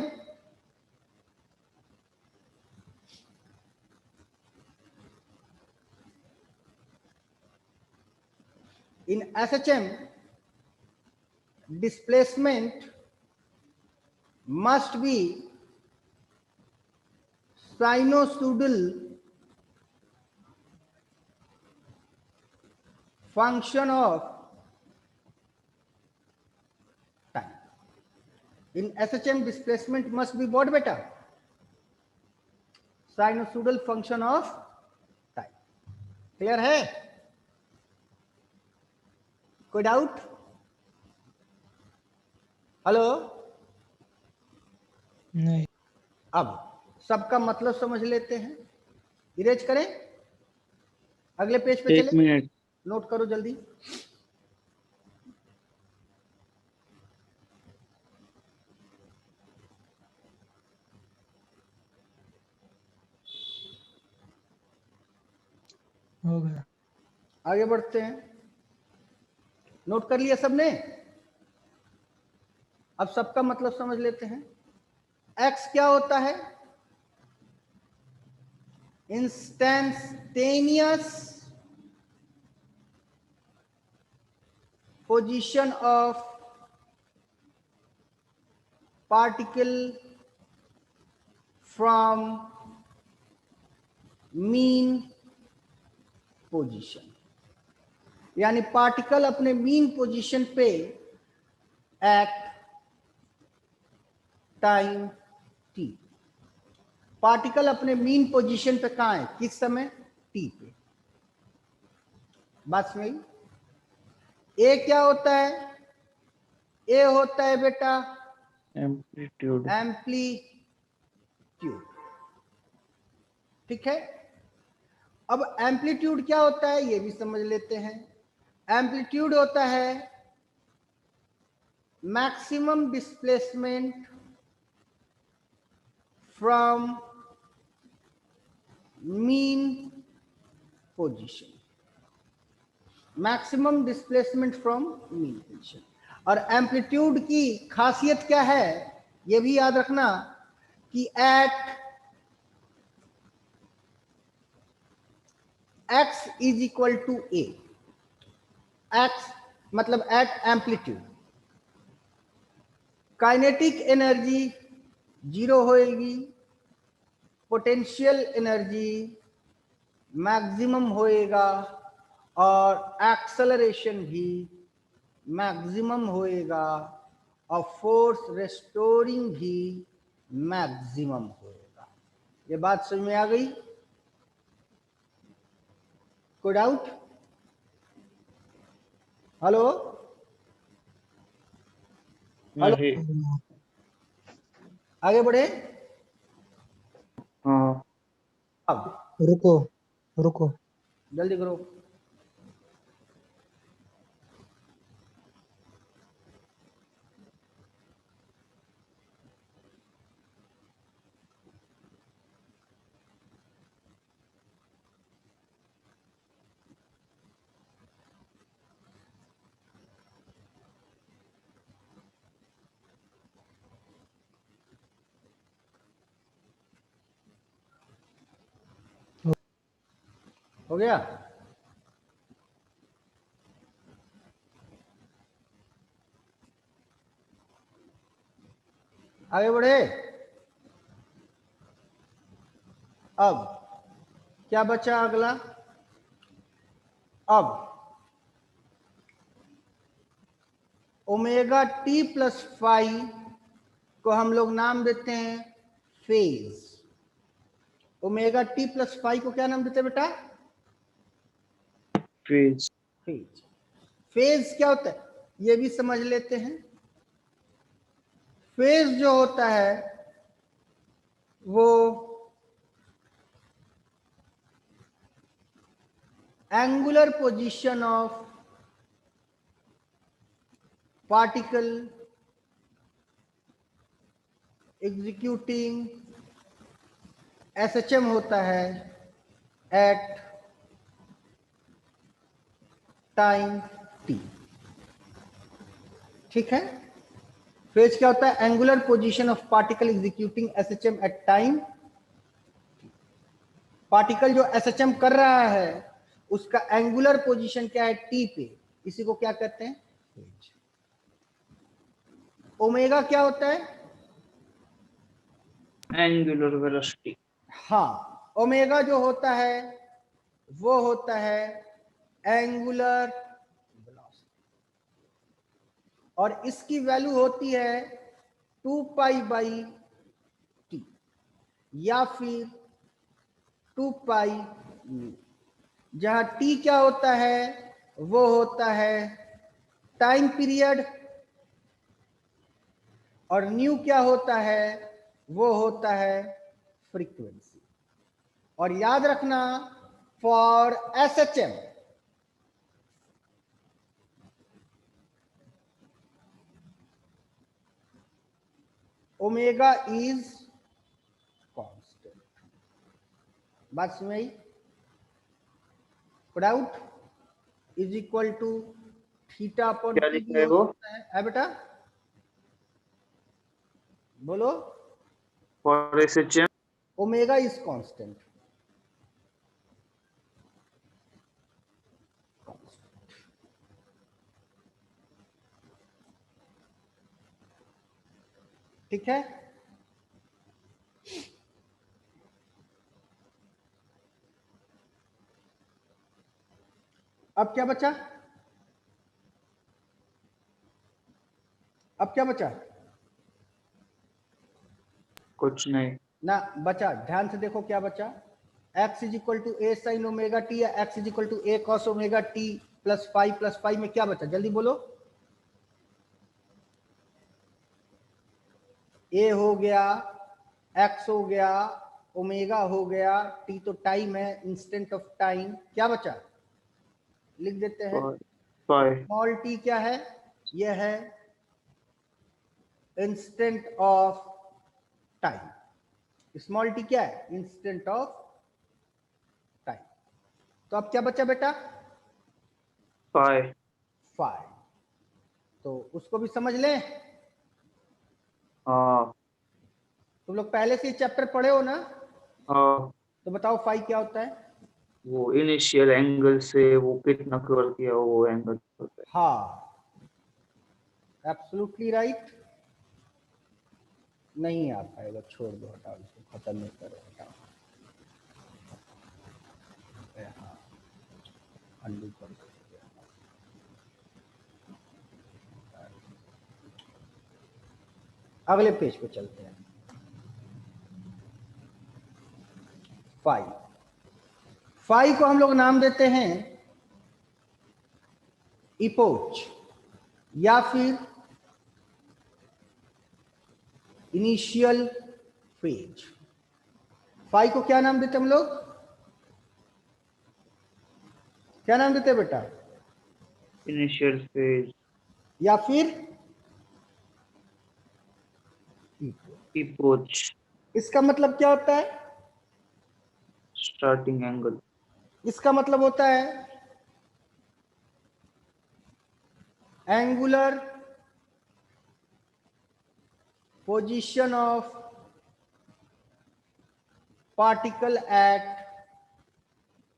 displacement must be sinusoidal function of time। In SHM displacement must be what beta? Sinusoidal function of time। Clear है? कोई डाउट? हेलो? नहीं। अब सबका मतलब समझ लेते हैं। इरेज करें, अगले पेज पे एक चले। मिनट। नोट करो जल्दी। हो गया। आगे बढ़ते हैं। नोट कर लिया सबने? अब सबका मतलब समझ लेते हैं। x क्या होता है? Instantaneous position of particle from mean position. यानी पार्टिकल अपने मीन पोजीशन पे एट टाइम t। पार्टिकल अपने मीन पोजीशन पे कहां है? किस समय? t पे। बात समझ? ए क्या होता है? ए होता है बेटा एम्पलीट्यूड। एम्पलीट्यूड। ठीक है। अब एम्पलीट्यूड क्या होता है ये भी समझ लेते हैं। एम्पलीट्यूड होता है maximum displacement from mean position. Maximum displacement from mean position. और एम्पलीट्यूड की खासियत क्या है ये भी याद रखना कि at x is equal to a. x मतलब at amplitude kinetic energy zero होएगी, पोटेंशियल एनर्जी मैक्सिमम होएगा और एक्सेलरेशन भी मैक्सिमम होएगा और फोर्स रेस्टोरिंग भी मैक्सिमम होएगा। ये बात समझ में आ गई? कोई डाउट? हेलो? हेलो? नहीं। आगे बढ़े। हाँ। अब रुको रुको। जल्दी करो। हो गया? आगे बढ़े। अब क्या बचा अगला? अब ओमेगा टी प्लस फाई को हम लोग नाम देते हैं phase. Omega T plus phi को क्या नाम देते हैं बेटा? फेज। फेज। फेज क्या होता है ये भी समझ लेते हैं। फेज जो होता है वो angular position of particle executing SHM होता है एट टाइम टी। ठीक है। फेज क्या होता है? Angular position of particle executing SHM at time. Particle जो एसएचएम कर रहा है उसका एंगुलर पोजीशन क्या है? टी पे। इसी को क्या कहते हैं? फेज। ओमेगा क्या होता है? Angular velocity. हाँ, ओमेगा जो होता है वो होता है एंगुलर वेलोसिटी और इसकी वैल्यू होती है 2 पाई बाई टी या फिर 2 पाई न्यू। जहां टी क्या होता है? वो होता है टाइम पीरियड और न्यू क्या होता है? वो होता है फ्रीक्वेंसी। और याद रखना for SHM omega is constant. बात समझ आई? Put is equal to theta upon क्या टी लिखा भी है हो वो? सकता है बेटा, बोलो। For SHM. Omega is constant. ठीक है। अब क्या बचा? अब क्या बचा? कुछ नहीं। ना बचा, ध्यान से देखो क्या बचा। x is equal to a sine omega t या x is equal to a cos omega T plus five में क्या बचा? जल्दी बोलो। ए हो गया, x हो गया, ओमेगा हो गया, t तो टाइम है, इंस्टेंट ऑफ टाइम। क्या बचा? लिख देते हैं। फाई। स्मॉल टी क्या है? यह है instant of time. Small T क्या है? Instant of time. तो अब क्या बचा बेटा? फाई। फाइव। तो उसको भी समझ लें। हाँ। तुम लोग पहले से ही चैप्टर पढ़े हो ना? हाँ, तो बताओ फाइव क्या होता है? वो इनिशियल एंगल से वो कितना कवर किया वो एंगल होता है। हाँ, एब्सोल्युटली राइट। नहीं आ पाएगा, छोड़ दो, हटाओ इसको, खत्म नहीं करो, हटाओ। हाँ, अंडू कर दो। अगले पेज पे चलते हैं। फाइव। फाइव को हम लोग नाम देते हैं इपोच या फिर इनिशियल फेज। फाइव को क्या नाम देते हम लोग? क्या नाम देते बेटा? Initial phase. या फिर इपोच। इसका मतलब क्या होता है? Starting angle. इसका मतलब होता है angular position of particle at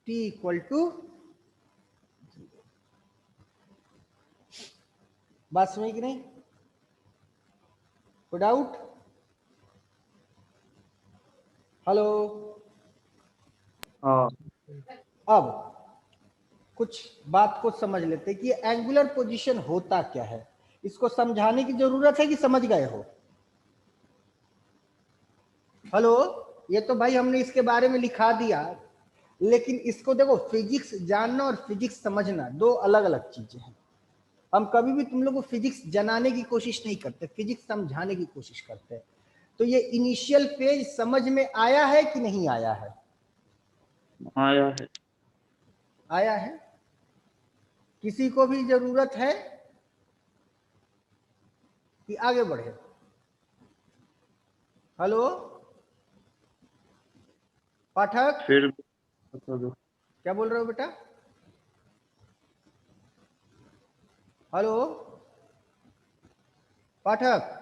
t equal to. बात समझ कि नहीं? कोई डाउट? हेलो। हाँ अब कुछ बात को समझ लेते हैं कि एंगुलर पोजीशन होता क्या है। इसको समझाने की जरूरत है कि समझ गए हो? हेलो। ये तो भाई हमने इसके बारे में लिखा दिया, लेकिन इसको देखो, फिजिक्स जानना और फिजिक्स समझना दो अलग अलग चीजें हैं। हम कभी भी तुम लोग को फिजिक्स जनाने की कोशिश नहीं करते, फिजिक्स समझाने की कोशिश करते हैं। तो ये इनिशियल फेज समझ में आया है कि नहीं आया है? आया है। आया है। किसी को भी जरूरत है कि आगे बढ़े? हेलो पाठक, फिर बता दो। क्या बोल रहे हो बेटा? हेलो पाठक,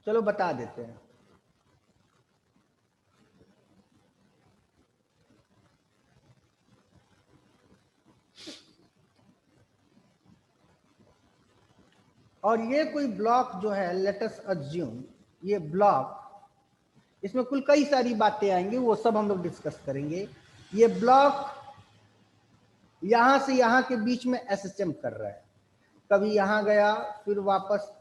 चलो बता देते हैं। और ये कोई ब्लॉक जो है, लेट अस अज्यूम ये ब्लॉक, इसमें कुल कई सारी बातें आएंगी, वो सब हम लोग डिस्कस करेंगे। ये ब्लॉक यहां से यहां के बीच में एसएचएम कर रहा है, कभी यहां गया फिर वापस,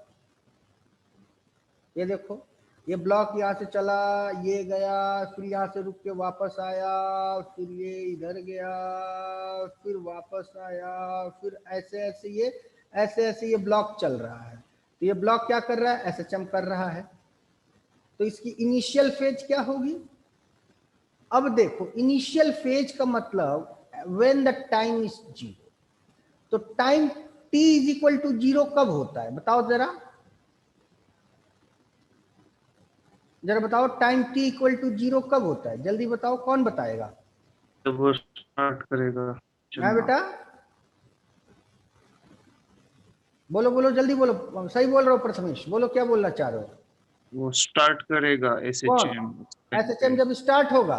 ये देखो ये ब्लॉक यहाँ से चला, ये गया, फिर यहाँ से रुक के वापस आया, फिर ये इधर गया, फिर वापस आया, फिर ऐसे ऐसे ये ब्लॉक चल रहा है। तो ये ब्लॉक क्या कर रहा है? एसएचएम कर रहा है। तो इसकी इनिशियल फेज क्या होगी? अब देखो, इनिशियल फेज का मतलब when the time is zero. तो time t is equal to zero कब होता है बताओ जरा? जरा बताओ, time t equal to zero कब होता है? जल्दी बताओ, कौन बताएगा? जब वो स्टार्ट करेगा है चलना। बेटा, बोलो बोलो जल्दी बोलो, सही बोल रहे हो प्रथमेश, बोलो क्या बोलना चाह रहे हो? वो स्टार्ट करेगा कौन? एसएचएम। एसएचएम जब स्टार्ट होगा,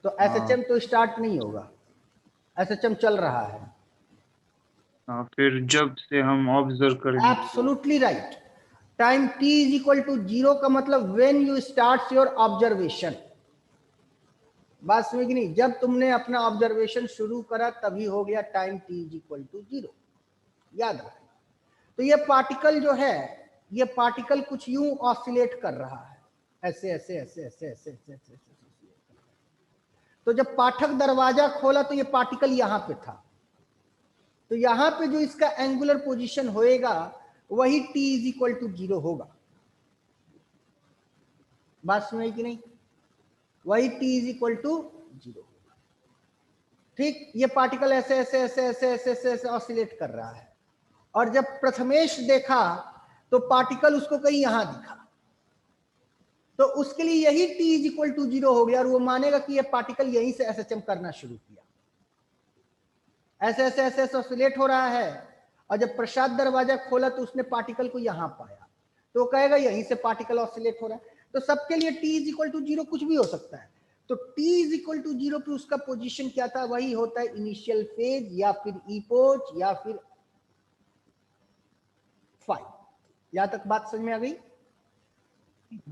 तो हाँ एसएचएम तो स्टार्ट नहीं होगा, एसएचएम चल रहा है। हाँ, फिर जब से हम ऑब्जर्व करेंगे तो absolutely right. Time t is equal to zero का मतलब when you start your observation. बात समझ गई नहीं? जब तुमने अपना ऑब्जर्वेशन शुरू करा तभी हो गया time t is equal to zero. याद रखना। तो ये पार्टिकल जो है, ये पार्टिकल कुछ यूं ऑसिलेट कर रहा है, ऐसे ऐसे ऐसे ऐसे ऐसे ऐसे ऐसे ऐसे। तो जब पाठक दरवाजा खोला तो ये पार्टिकल यहां पे था, तो यहां पे जो इसका एंगुलर पोजीशन होएगा वही t is equal to zero होगा। बात सुनाई कि नहीं? वही t is equal to zero. ठीक, ये पार्टिकल ऐसे ऐसे ऐसे ऐसे ऐसे ऐसे ऐसे ऑसिलेट कर रहा है, और जब प्रथमेश देखा तो पार्टिकल उसको कहीं यहां दिखा, तो उसके लिए यही t is equal to zero हो गया, और वो मानेगा कि ये पार्टिकल यहीं से एसएचएम करना शुरू किया, ऐसे ऐसे ऐसे ऐसे ऑसिलेट हो रहा है। और जब प्रसाद दरवाजा खोला तो उसने पार्टिकल को यहां पाया, तो कहेगा यहीं से पार्टिकल ऑसिलेट हो रहा है। तो सबके लिए t is equal to zero कुछ भी हो सकता है। तो t is equal to zero पे उसका पोजीशन क्या था? वही होता है इनिशियल फेज, या फिर इपोच, या फिर फाइव। यहां तक बात समझ में आ गई?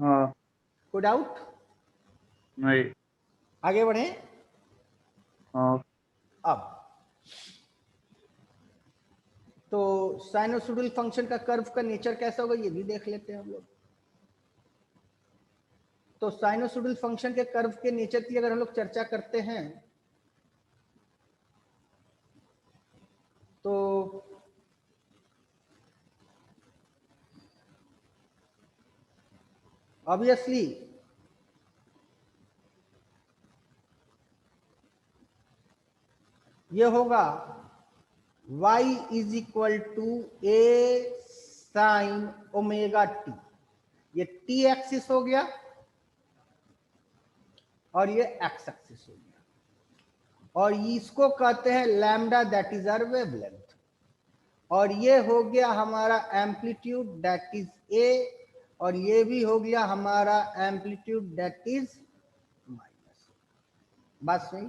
हाँ कोई डाउट? नहीं। आगे बढ़े। हाँ अब तो साइनोसोइडल फंक्शन का कर्व का नेचर कैसा होगा ये भी देख लेते हैं हम लोग। तो साइनोसोइडल फंक्शन के कर्व के नेचर की अगर हम लोग चर्चा करते हैं तो ऑब्वियसली ये होगा y is equal to a sine omega t। ये t एक्सिस हो गया और ये x एक्सिस हो गया, और इसको कहते हैं lambda, that is our wavelength. और ये हो गया हमारा एम्पलीट्यूड, दैट इज a, और ये भी हो गया हमारा एम्पलीट्यूड, दैट इज माइनस। बात सही?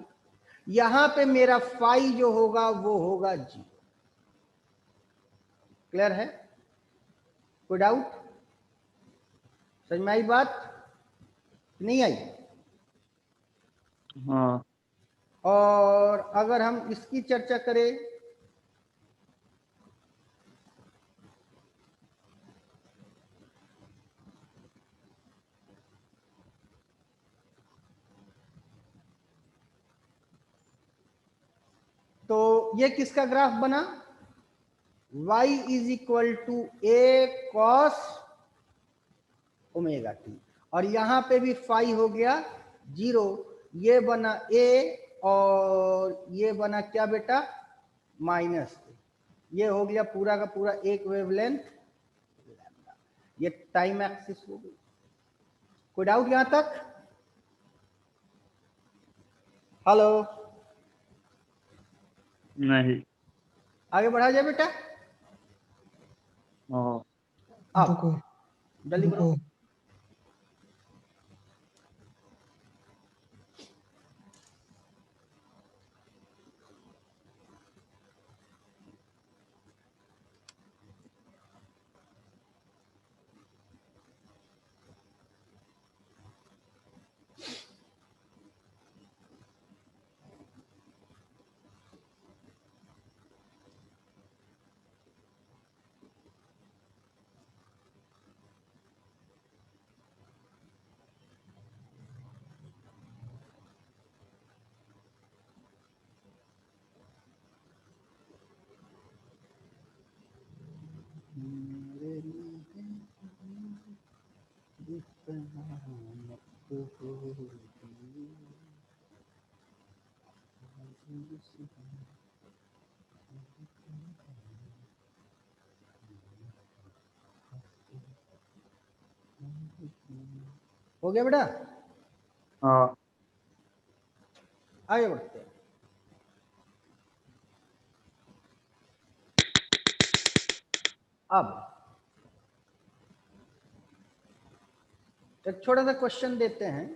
यहां पे मेरा फाई जो होगा वो होगा जीरो। क्लियर है? कोई डाउट? समझ में आई बात? नहीं आई? हाँ। और अगर हम इसकी चर्चा करें, तो ये किसका ग्राफ बना? y is equal to a cos omega t, और यहां पे भी फाई हो गया 0, ये बना a और ये बना क्या बेटा? माइनस। ये हो गया पूरा का पूरा एक वेवलेंथ, ये टाइम एक्सिस हो गई। कोई डाउट यहां तक? हेलो, नहीं। आगे बढ़ा जाए बेटा। हाँ। अब रुको जल्दी करो। रुको हो गया बेटा? हाँ। आगे बढ़ते हैं। अब एक छोटा सा क्वेश्चन देते हैं।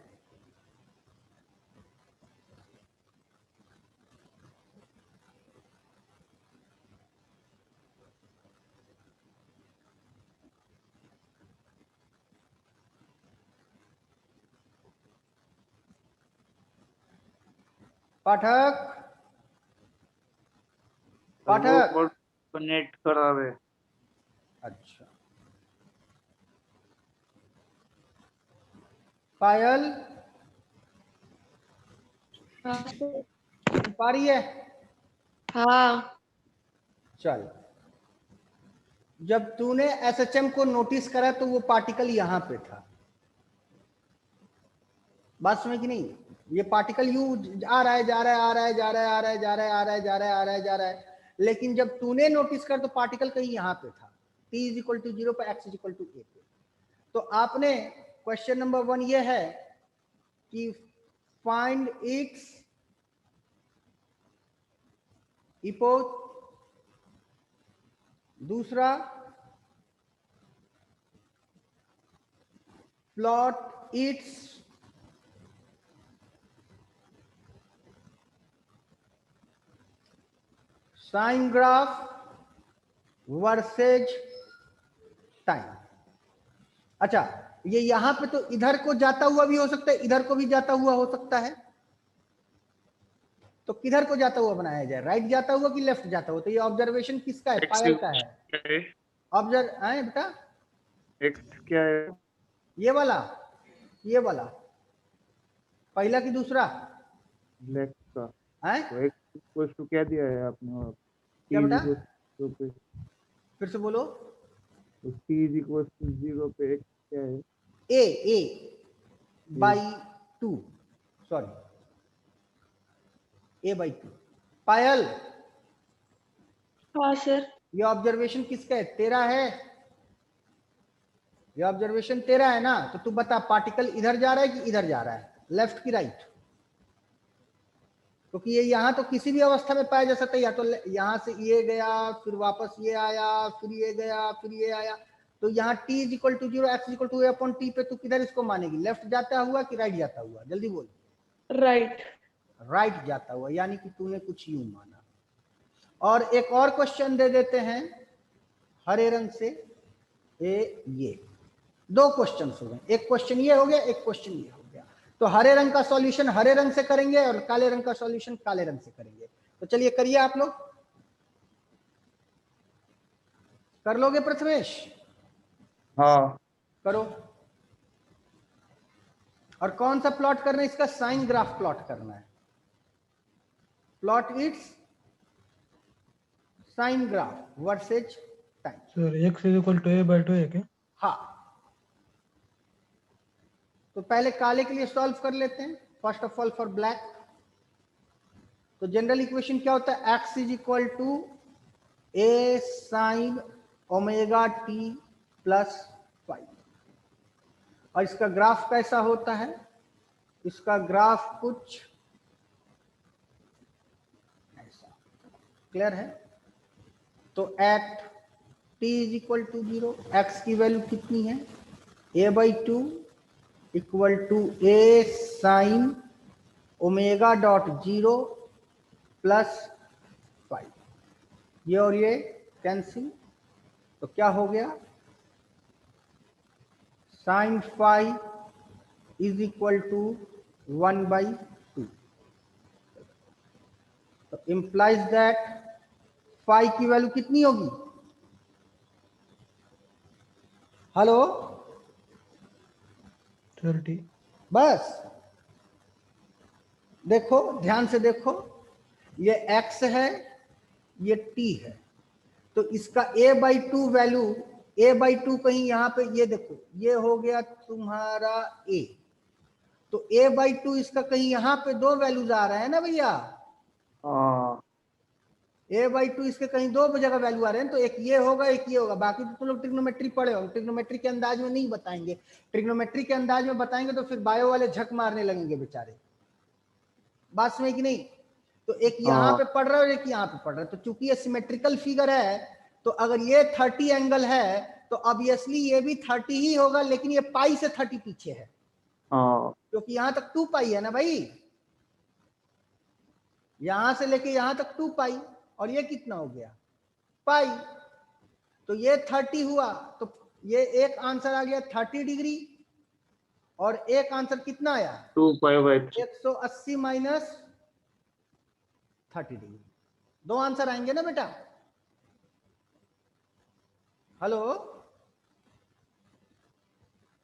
पाठक, पाठक। वो कनेक्ट करा रहे। अच्छा, पायल हाँ सर। पा रही है? हाँ चल, जब तूने एसएचएम को नोटिस करा तो वो पार्टिकल यहां पे था, बात समझ कि नहीं? ये पार्टिकल यू आ रहा है, जा रहा है, आ रहा है, जा रहा है, आ रहा है, जा रहा है, आ रहा है, जा रहा है, आ रहा है, जा रहा है, लेकिन जब तूने नोटिस कर तो पार्टिकल कहीं यहां पे था, t इज इक्वल टू 0 पर, x is equal to a पे। तो आपने क्वेश्चन नंबर 1 ये है कि फाइंड इट्स इपोज, दूसरा plot its sine graph versus time. अच्छा, ये यहां पे तो इधर को जाता हुआ भी हो सकता है, इधर को भी जाता हुआ हो सकता है, तो किधर को जाता हुआ बनाया जाए? राइट जाता हुआ कि लेफ्ट जाता हुआ? तो ये ऑब्जर्वेशन किसका है? पायल का है। ऑब्जर्व है बेटा, एक्स क्या है? ये वाला, ये वाला पहला कि दूसरा लेफ्ट का। है? तो एक्स इक्वल टू क्या दिया है आपने? और क्या t बेटा? इज इक्वल पे, फिर से बोलो। तो t इज इक्वल टू 0 पे x क्या है? ए बाई 2, सॉरी, ए बाई 2। पायल, हाँ सर। ये ऑब्जर्वेशन किसका है? तेरा है। ये ऑब्जर्वेशन तेरा है ना, तो तू बता पार्टिकल इधर जा रहा है कि इधर जा रहा है, लेफ्ट की राइट? क्योंकि ये यहाँ तो किसी भी अवस्था में पाया जा सकता है, या तो यहाँ से ये गया, फिर वापस ये आया, फिर ये गया, फिर ये आया। तो यहाँ t is equal to 0, x is equal to a upon t पे तू किधर इसको मानेगी? लेफ्ट जाता हुआ कि राइट जाता हुआ? जल्दी बोल। राइट। राइट जाता हुआ, यानी कि तूने कुछ यूं माना। और एक और क्वेश्चन दे देते हैं हरे रंग से, ये दो क्वेश्चन हो गए, एक क्वेश्चन ये हो गया, एक क्वेश्चन ये हो गया। तो हरे रंग का सॉल्यूशन हरे रंग से करेंगे और काले रंग का सॉल्यूशन काले रंग से करेंगे। तो चलिए करिए, आप लोग कर लोगे प्रथमेश? हाँ। करो। और कौन सा प्लॉट करना है? इसका साइन ग्राफ प्लॉट करना है। Plot its sine graph versus time. Sir x is equal to a/2 है क्या? हाँ, तो पहले काले के लिए सॉल्व कर लेते हैं, first of all for black. तो जनरल इक्वेशन क्या होता है? x is equal to a sine omega T plus 5। और इसका ग्राफ कैसा होता है? इसका ग्राफ कुछ ऐसा। क्लियर है? तो at t is equal to 0, x की वैल्यू कितनी है? a/2 equal to a sine omega dot 0 plus 5। ये और ये कैंसिल, तो क्या हो गया? Sine 5 is equal to 1/2। तो इंप्लाइज दैट 5 की वैल्यू कितनी होगी? हेलो, 30। बस देखो, ध्यान से देखो, ये x है, ये t है। तो इसका a/2 वैल्यू, a/2 कहीं यहां पे, ये देखो, ये हो गया तुम्हारा a। तो a/2 इसका कहीं यहां पे दो वैल्यूज आ रहे हैं ना भैया? हाँ। a/2 इसके कहीं दो जगह वैल्यू आ रहे हैं। तो एक ये होगा, एक ये होगा। बाकी तो तुम लोग ट्रिग्नोमेट्री पढ़े हो, ट्रिग्नोमेट्री के अंदाज में नहीं बताएंगे। ट्रिग्नोमेट्री के अंदाज में बताएंगे तो फिर बायो वाले झक मारने लगेंगे बेचारे। बात समझ कि नहीं? तो एक यहाँ पे पढ़ रहा है और एक यहाँ पे पढ़ रहा है। तो चूंकि ये सिमेट्रिकल फिगर है, तो अगर ये 30 एंगल है तो ऑब्वियसली ये भी 30 ही होगा, लेकिन ये पाई से 30 पीछे है, हाँ। क्योंकि यहां तक 2 पाई है ना भाई, यहां से लेके यहां तक 2 पाई, और ये कितना हो गया? पाई। तो ये 30 हुआ, तो ये एक आंसर आ गया 30 डिग्री, और एक आंसर कितना आया? 2π/3। 180 माइनस 30 डिग्री। दो आंसर आएंगे ना बेटा? Hello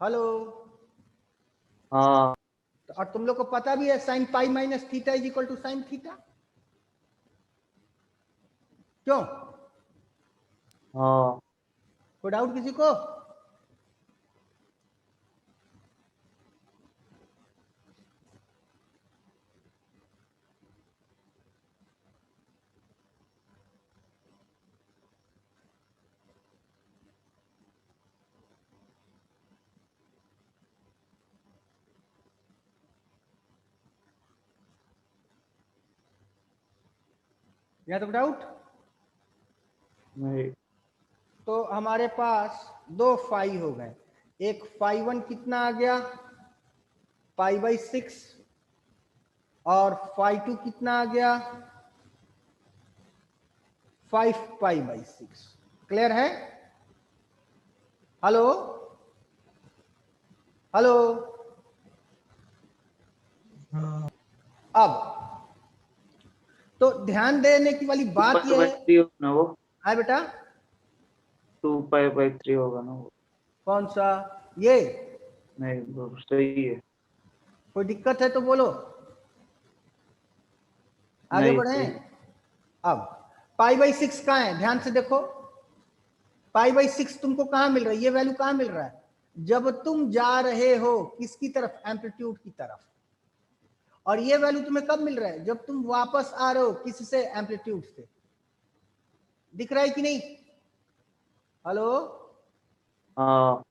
hello. हाँ। और तुम लोग को पता भी है sine pi minus theta is equal to sine theta. क्यों? हाँ। कोई डाउट किसी को? या तो डाउट? नहीं। तो हमारे पास दो फाई हो गए। एक फाई 1 कितना आ गया? π/6। और फाई 2 कितना आ गया? 5π/6। क्लियर है? Hello hello. हाँ अब तो ध्यान देने की वाली बात यह है। 2π/3 होगा ना वो? हाँ बेटा, 2π/3 होगा ना वो? कौन सा? ये? नहीं, वो सही है। कोई दिक्कत है तो बोलो, आगे नहीं, बढ़े। सही। अब π/6 कहाँ है? ध्यान से देखो, π/6 तुमको कहाँ मिल रहा है? ये वैल्यू कहाँ मिल रहा है? जब तुम जा रहे हो किसकी तरफ? एम्पलीट्यूड की तरफ। और ये वैल्यू तुम्हें कब मिल रहा है? जब तुम वापस आ रहे हो किससे? एम्पलीट्यूड से। दिख रहा है कि नहीं? हेलो। हाँ।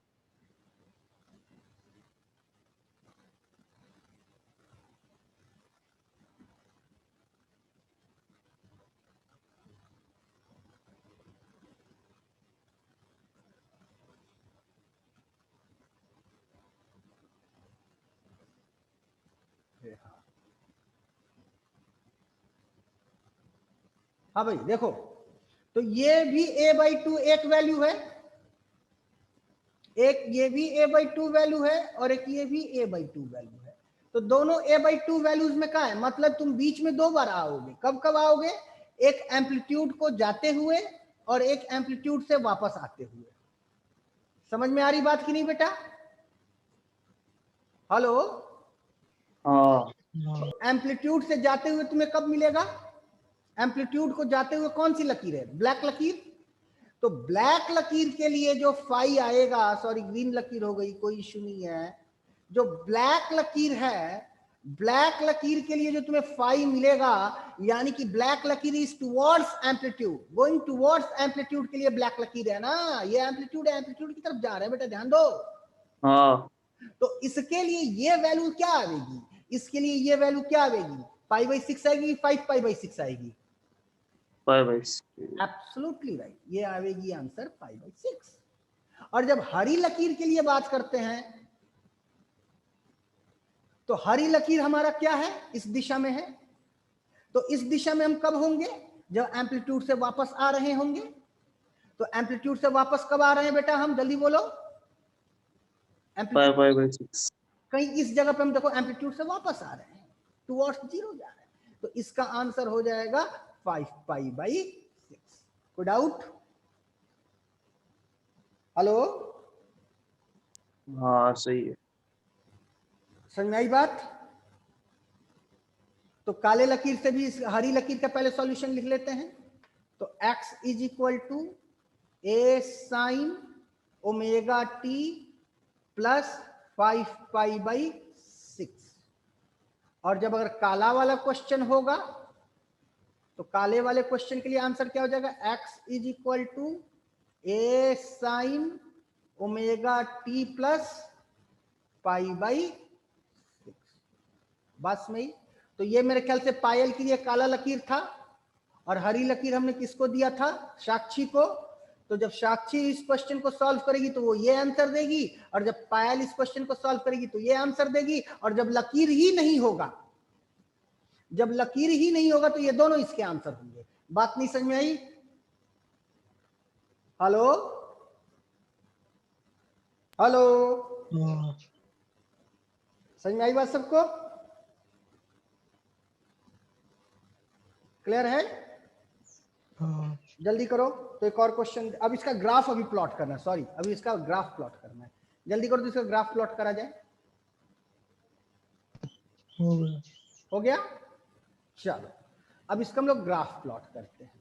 हाँ भाई देखो, तो ये भी a/2 एक वैल्यू है, एक ये भी a/2 वैल्यू है और एक ये भी a/2 वैल्यू है। तो दोनों a/2 वैल्यूज में क्या है, मतलब तुम बीच में दो बार आओगे। कब कब आओगे, एक एम्पलीट्यूड को जाते हुए और एक एम्पलीट्यूड से वापस आते हुए। समझ में आ रही बात कि नहीं बेटा? हेलो, हाँ एम्पलीट्यूड से जाते हुए तुम्हें कब मिलेगा, एम्पलीट्यूड को जाते हुए कौन सी लकीर है, ब्लैक लकीर। तो ब्लैक लकीर के लिए जो फाई आएगा, सॉरी ग्रीन लकीर हो गई, कोई इश्यू नहीं है। जो ब्लैक लकीर है, ब्लैक लकीर के लिए जो तुम्हें फाई मिलेगा, यानी कि ब्लैक लकीर is towards amplitude, going towards amplitude के लिए ब्लैक लकीर है ना, ये एम्पलीट्यूड है, एम्पलीट्यूड की तरफ जा रहे हैं बेटा, ध्यान दो। हाँ तो इसके लिए ये वैल्यू क्या आएगी, इसके लिए ये वैल्यू क्या आएगी, π/6 आएगी, 5π/6 आएगी। 5/6। एब्सोल्युटली राइट, ये आएगी आंसर 5/6। और जब हरी लकीर के लिए बात करते हैं, तो हरी लकीर हमारा क्या है, इस दिशा में है। तो इस दिशा में हम कब होंगे, जब एम्पलीट्यूड से वापस आ रहे होंगे। तो एम्पलीट्यूड से वापस कब आ रहे हैं बेटा, हम जल्दी बोलो। 5/6। कहीं इस जगह पे हम देखो एम्पलीट्यूड से वापस आ रहे हैं, टुवर्ड्स 0 जा रहे हैं। तो इसका आंसर हो जाएगा 5π/6। कोई डाउट? हेलो, हाँ सही है। समझ में आई बात? तो काले लकीर से भी इस हरी लकीर का पहले सॉल्यूशन लिख लेते हैं। तो x is equal to a sine omega T plus 5π/6। और जब अगर काला वाला क्वेश्चन होगा, तो काले वाले क्वेश्चन के लिए आंसर क्या हो जाएगा, x is equal to a sine omega T plus π/6। बस में ही। तो ये मेरे ख्याल से पायल के लिए काला लकीर था, और हरी लकीर हमने किसको दिया था, साक्षी को। तो जब साक्षी इस क्वेश्चन को सॉल्व करेगी तो वो ये आंसर देगी, और जब पायल इस क्वेश्चन को सॉल्व करेगी तो ये आंसर देगी। और जब लकीर ही नहीं होगा, जब लकीर ही नहीं होगा, तो ये दोनों इसके आंसर होंगे। बात नहीं समझ में आई? हेलो हेलो, हाँ समझ में आई बात सबको? क्लियर है? हाँ जल्दी करो। तो एक और क्वेश्चन, अब इसका ग्राफ अभी प्लॉट करना है, सॉरी अभी इसका ग्राफ प्लॉट करना है। जल्दी करो तो इसका ग्राफ प्लॉट करा जाए। हो गया। हो गया? चलो, अब इसका हम लोग ग्राफ प्लॉट करते हैं।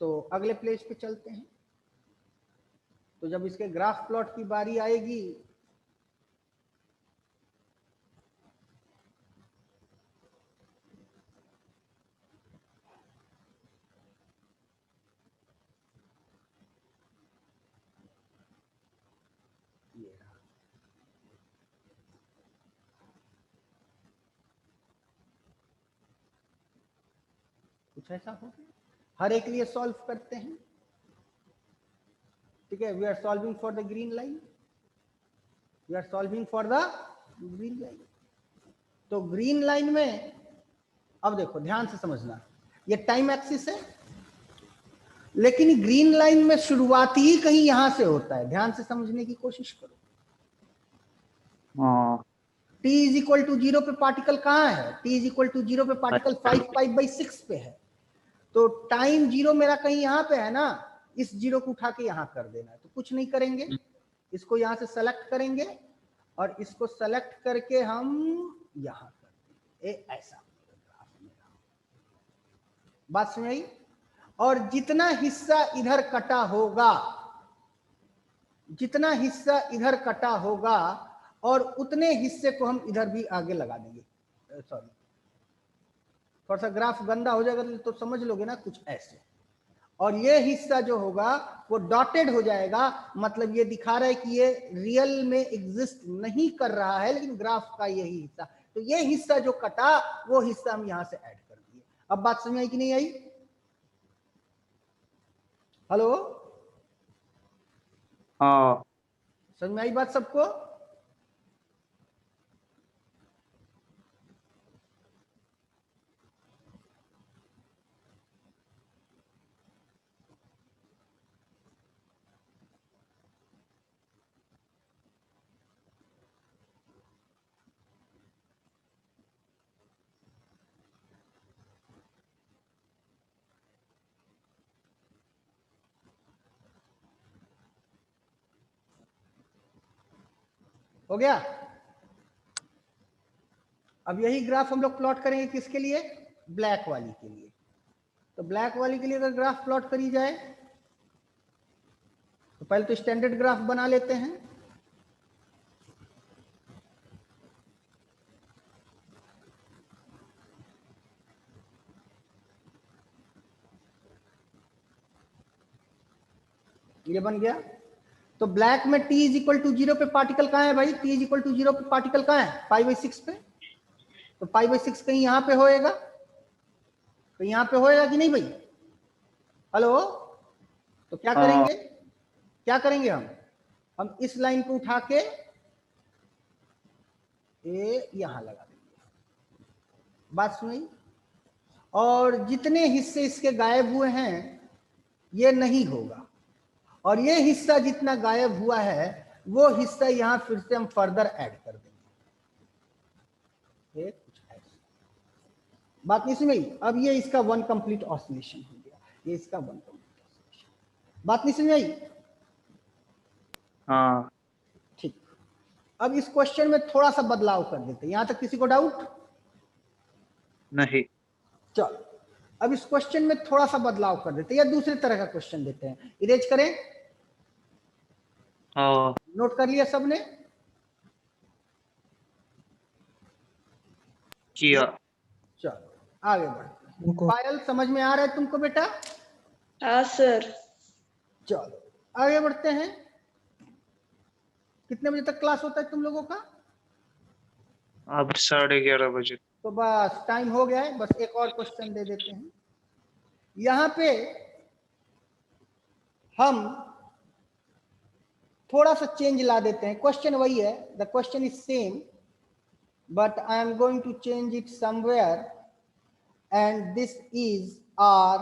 तो अगले पेज पे चलते हैं। तो जब इसके ग्राफ प्लॉट की बारी आएगी, ये रहा। कुछ ऐसा हो गया, हर एक लिए सॉल्व करते हैं। ठीक है, we are solving for the green line, we are solving for the green line. तो ग्रीन लाइन में अब देखो ध्यान से समझना, ये टाइम एक्सिस है, लेकिन ग्रीन लाइन में शुरुआत ही कहीं यहां से होता है। ध्यान से समझने की कोशिश करो। हाँ t इज इक्वल टू 0 पे पार्टिकल कहाँ है, t इज इक्वल टू 0 पे पार्टिकल 5π/6 पे है। तो टाइम 0 मेरा कहीं यहाँ पे है ना, इस 0 को उठा के यहाँ कर देना है। तो कुछ नहीं करेंगे, इसको यहाँ से सेलेक्ट करेंगे और इसको सेलेक्ट करके हम यहाँ कर देंगे। ऐसा बात समझ आई? और जितना हिस्सा इधर कटा होगा, जितना हिस्सा इधर कटा होगा, और उतने हिस्से को हम इधर भी आगे लगा देंगे। सॉरी, थोड़ा सा ग्राफ गंदा हो जाएगा तो समझ लोगे ना, कुछ ऐसे। और ये हिस्सा जो होगा वो डॉटेड हो जाएगा, मतलब ये दिखा रहा है कि ये रियल में एग्जिस्ट नहीं कर रहा है, लेकिन ग्राफ का यही हिस्सा। तो ये हिस्सा जो कटा, वो हिस्सा हम यहां से ऐड कर दिए। अब बात समझ आई कि नहीं आई? हेलो, हाँ समझ में आई बात सबको? हो गया। अब यही ग्राफ हम लोग प्लॉट करेंगे किसके लिए, ब्लैक वाली के लिए। तो ब्लैक वाली के लिए अगर ग्राफ प्लॉट करी जाए तो पहले तो स्टैंडर्ड ग्राफ बना लेते हैं। ये बन गया। तो ब्लैक में t इज इक्वल टू 0 पे पार्टिकल कहाँ है भाई, t इज इक्वल टू 0 पे पार्टिकल कहाँ है, π/6 पे। तो π/6 कहीं यहाँ पे होएगा, तो यहाँ पे होएगा कि नहीं भाई, हेलो। तो क्या हाँ। करेंगे, क्या करेंगे हम इस लाइन को उठा के ये यहां लगा देंगे, बात सुनी। और जितने हिस्से इसके गायब हुए हैं ये नहीं होगा, और ये हिस्सा जितना गायब हुआ है वो हिस्सा यहां फिर से हम फर्दर ऐड कर देंगे। ये कुछ ऐसा बात नहीं समझ। अब ये इसका वन कंप्लीट ऑसिलेशन हो गया, ये इसका वन कंप्लीट ऑसिलेशन, बात नहीं समझ आई। हाँ। ठीक। अब इस क्वेश्चन में थोड़ा सा बदलाव कर देते हैं, यहां तक किसी को डाउट नहीं। चलो अब इस क्वेश्चन में थोड़ा सा बदलाव कर देते हैं या दूसरे तरह का क्वेश्चन देते हैं। इरेज करें, हाँ। नोट कर लिया सबने, किया। चलो आगे बढ़ते हैं। उनको पायल समझ में आ रहा है तुमको बेटा, हाँ सर। चलो आगे बढ़ते हैं। कितने बजे तक क्लास होता है तुम लोगों का, अब 11:30 बजे। तो बस टाइम हो गया है, बस एक और क्वेश्चन दे देते हैं। यहां पे हम थोड़ा सा चेंज ला देते हैं, क्वेश्चन वही है, the question is same but I am going to change it somewhere and this is our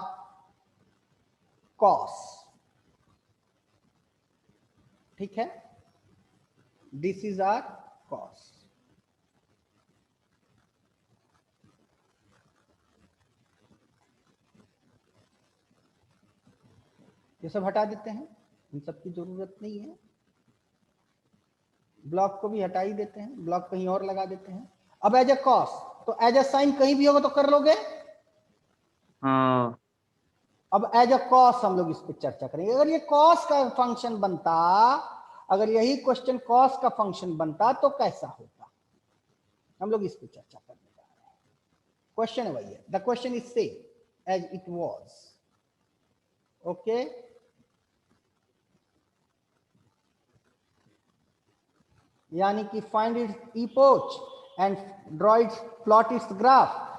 cos, ठीक है, दिस इज आर कॉस। ये सब हटा देते हैं, इन सब की जरूरत नहीं है। ब्लॉक को भी हटा ही देते हैं, ब्लॉक कहीं और लगा देते हैं। अब एज ए कॉस, तो एज ए साइन कहीं भी होगा तो कर लोगे। हाँ। अब एज अ कॉस हम लोग इस पर चर्चा करेंगे। अगर ये कॉस का फंक्शन बनता, अगर यही क्वेश्चन कॉस का फंक्शन बनता तो कैसा होता, हम लोग इस पर चर्चा करने जा रहे हैं। क्वेश्चन वही है, the question is same as it was, okay. यानी कि find its epoch and draw its plot its graph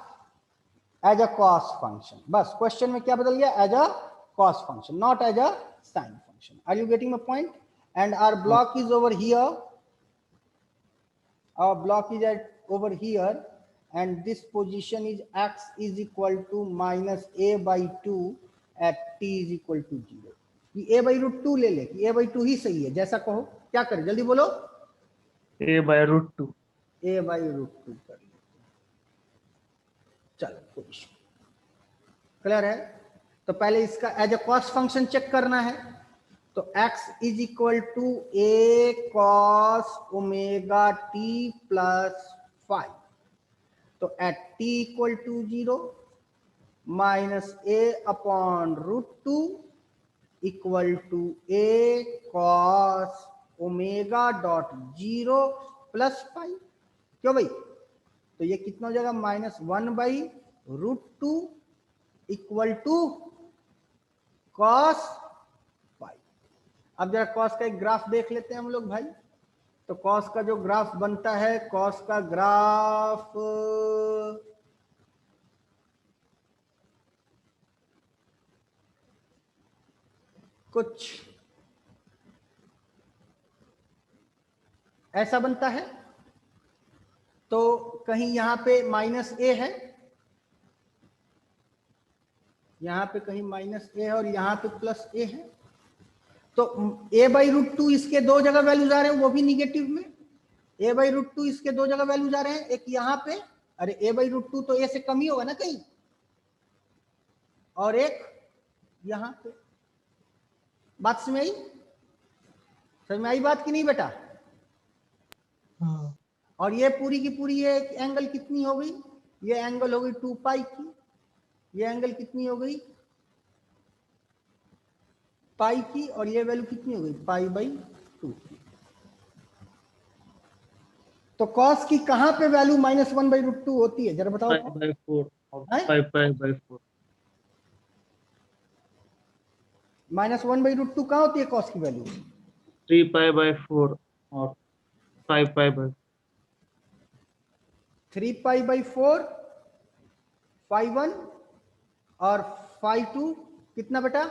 as a cos function. बस क्वेश्चन में क्या बदल गया, as a cos function, not as a sine function. Are you getting my point? And our block is over here, our block is at over here and this position is x is equal to minus a by 2 at t is equal to 0। ये a by root 2 ले ले कि a by 2 ही सही है, जैसा कहो, क्या करें जल्दी बोलो, a/√2। a by root 2 कर ले। चलो कोई इशू, क्लियर है। तो पहले इसका as a cos function check करना है, तो x is equal to a cos omega t plus 5। तो at t equal to 0 minus a upon root 2 equal to a cos omega dot 0 plus 5। क्यों भाई, तो ये कितना हो जाएगा, -1/√2 इक्वल टू cos 5। अब जरा कॉस का एक ग्राफ देख लेते हैं हम लोग भाई। तो कॉस का जो ग्राफ बनता है, कॉस का ग्राफ कुछ ऐसा बनता है। तो कहीं यहां पे -a है, यहां पे कहीं -a है और यहां पे +a है। तो a/√2 इसके दो जगह वैल्यूज आ रहे हैं, वो भी निगेटिव में। a/√2 इसके दो जगह वैल्यूज आ रहे हैं, एक यहाँ पे, अरे a/√2 तो a से कम ही होगा ना कहीं, और एक यहाँ पे। बात समझ में आई, समझ में आई बात की नहीं बेटा? और ये पूरी की पूरी ये एंगल कितनी हो गई, ये एंगल हो गई 2 पाई की, ये एंगल कितनी हो गई पाई की, और ये वैल्यू कितनी हो गई पाई बाई 2 की। तो कॉस की कहां पे वैल्यू -1/√2 होती है, जरा बताओ पाई तो। बाय 4 हैं? पाई बाय 4 -1/√2 कहां होती है कॉस की वैल्यू? 3 पाई बाय 4 और 5 पाई बाय 3 पाई बाई 4, 5/1 और 5/2 कितना बेटा?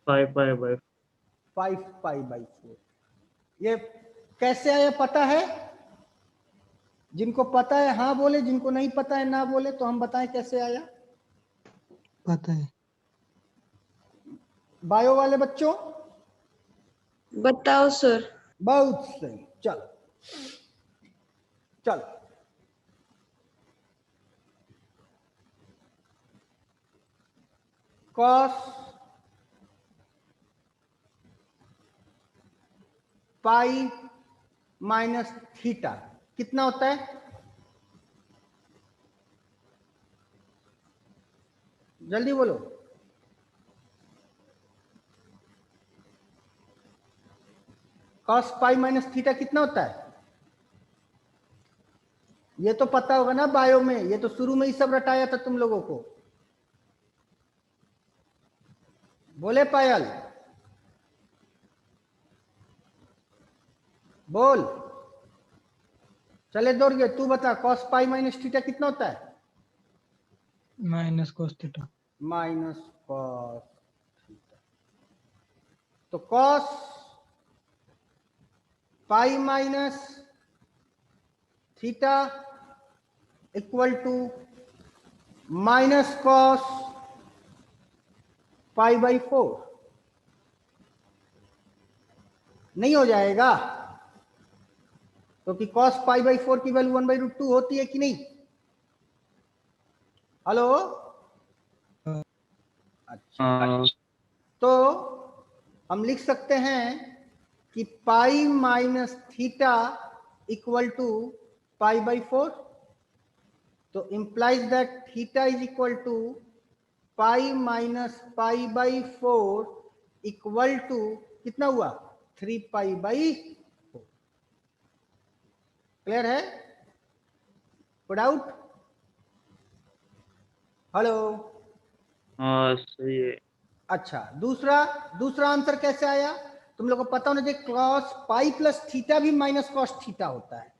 5 पाई बाय 5 पाई बाई 4। ये कैसे आया पता है? जिनको पता है हाँ बोले, जिनको नहीं पता है ना बोले। तो हम बताएं कैसे आया। पता है। बायो वाले बच्चों बताओ सर। बहुत सही, चल चल। कॉस पाई माइनस थीटा कितना होता है? जल्दी बोलो। कॉस पाई माइनस थीटा कितना होता है? ये तो पता होगा ना बायो में, ये तो शुरू में ही सब रटाया था तुम लोगों को। बोले पायल, बोल। चले दौड़ गए, तू बता कॉस पाई माइनस थीटा कितना होता है? Minus cos theta. Minus cos theta. तो cos pi minus theta equal to minus cos pi by 4 नहीं हो जाएगा? क्योंकि कॉस पाई बाई 4 की वैल्यू 1/√2 होती है कि नहीं? हेलो। अच्छा, तो हम लिख सकते हैं कि pi minus theta equal to pi by 4। तो implies that theta is equal to pi minus pi by 4 equal to कितना हुआ 3 पाई बाई 4। क्लियर है? कोई डाउट? हेलो। हाँ सही है। अच्छा, दूसरा आंसर कैसे आया? तुम लोग को पता होना चाहिए कॉस पाई प्लस थीटा भी माइनस कॉस थीटा होता है।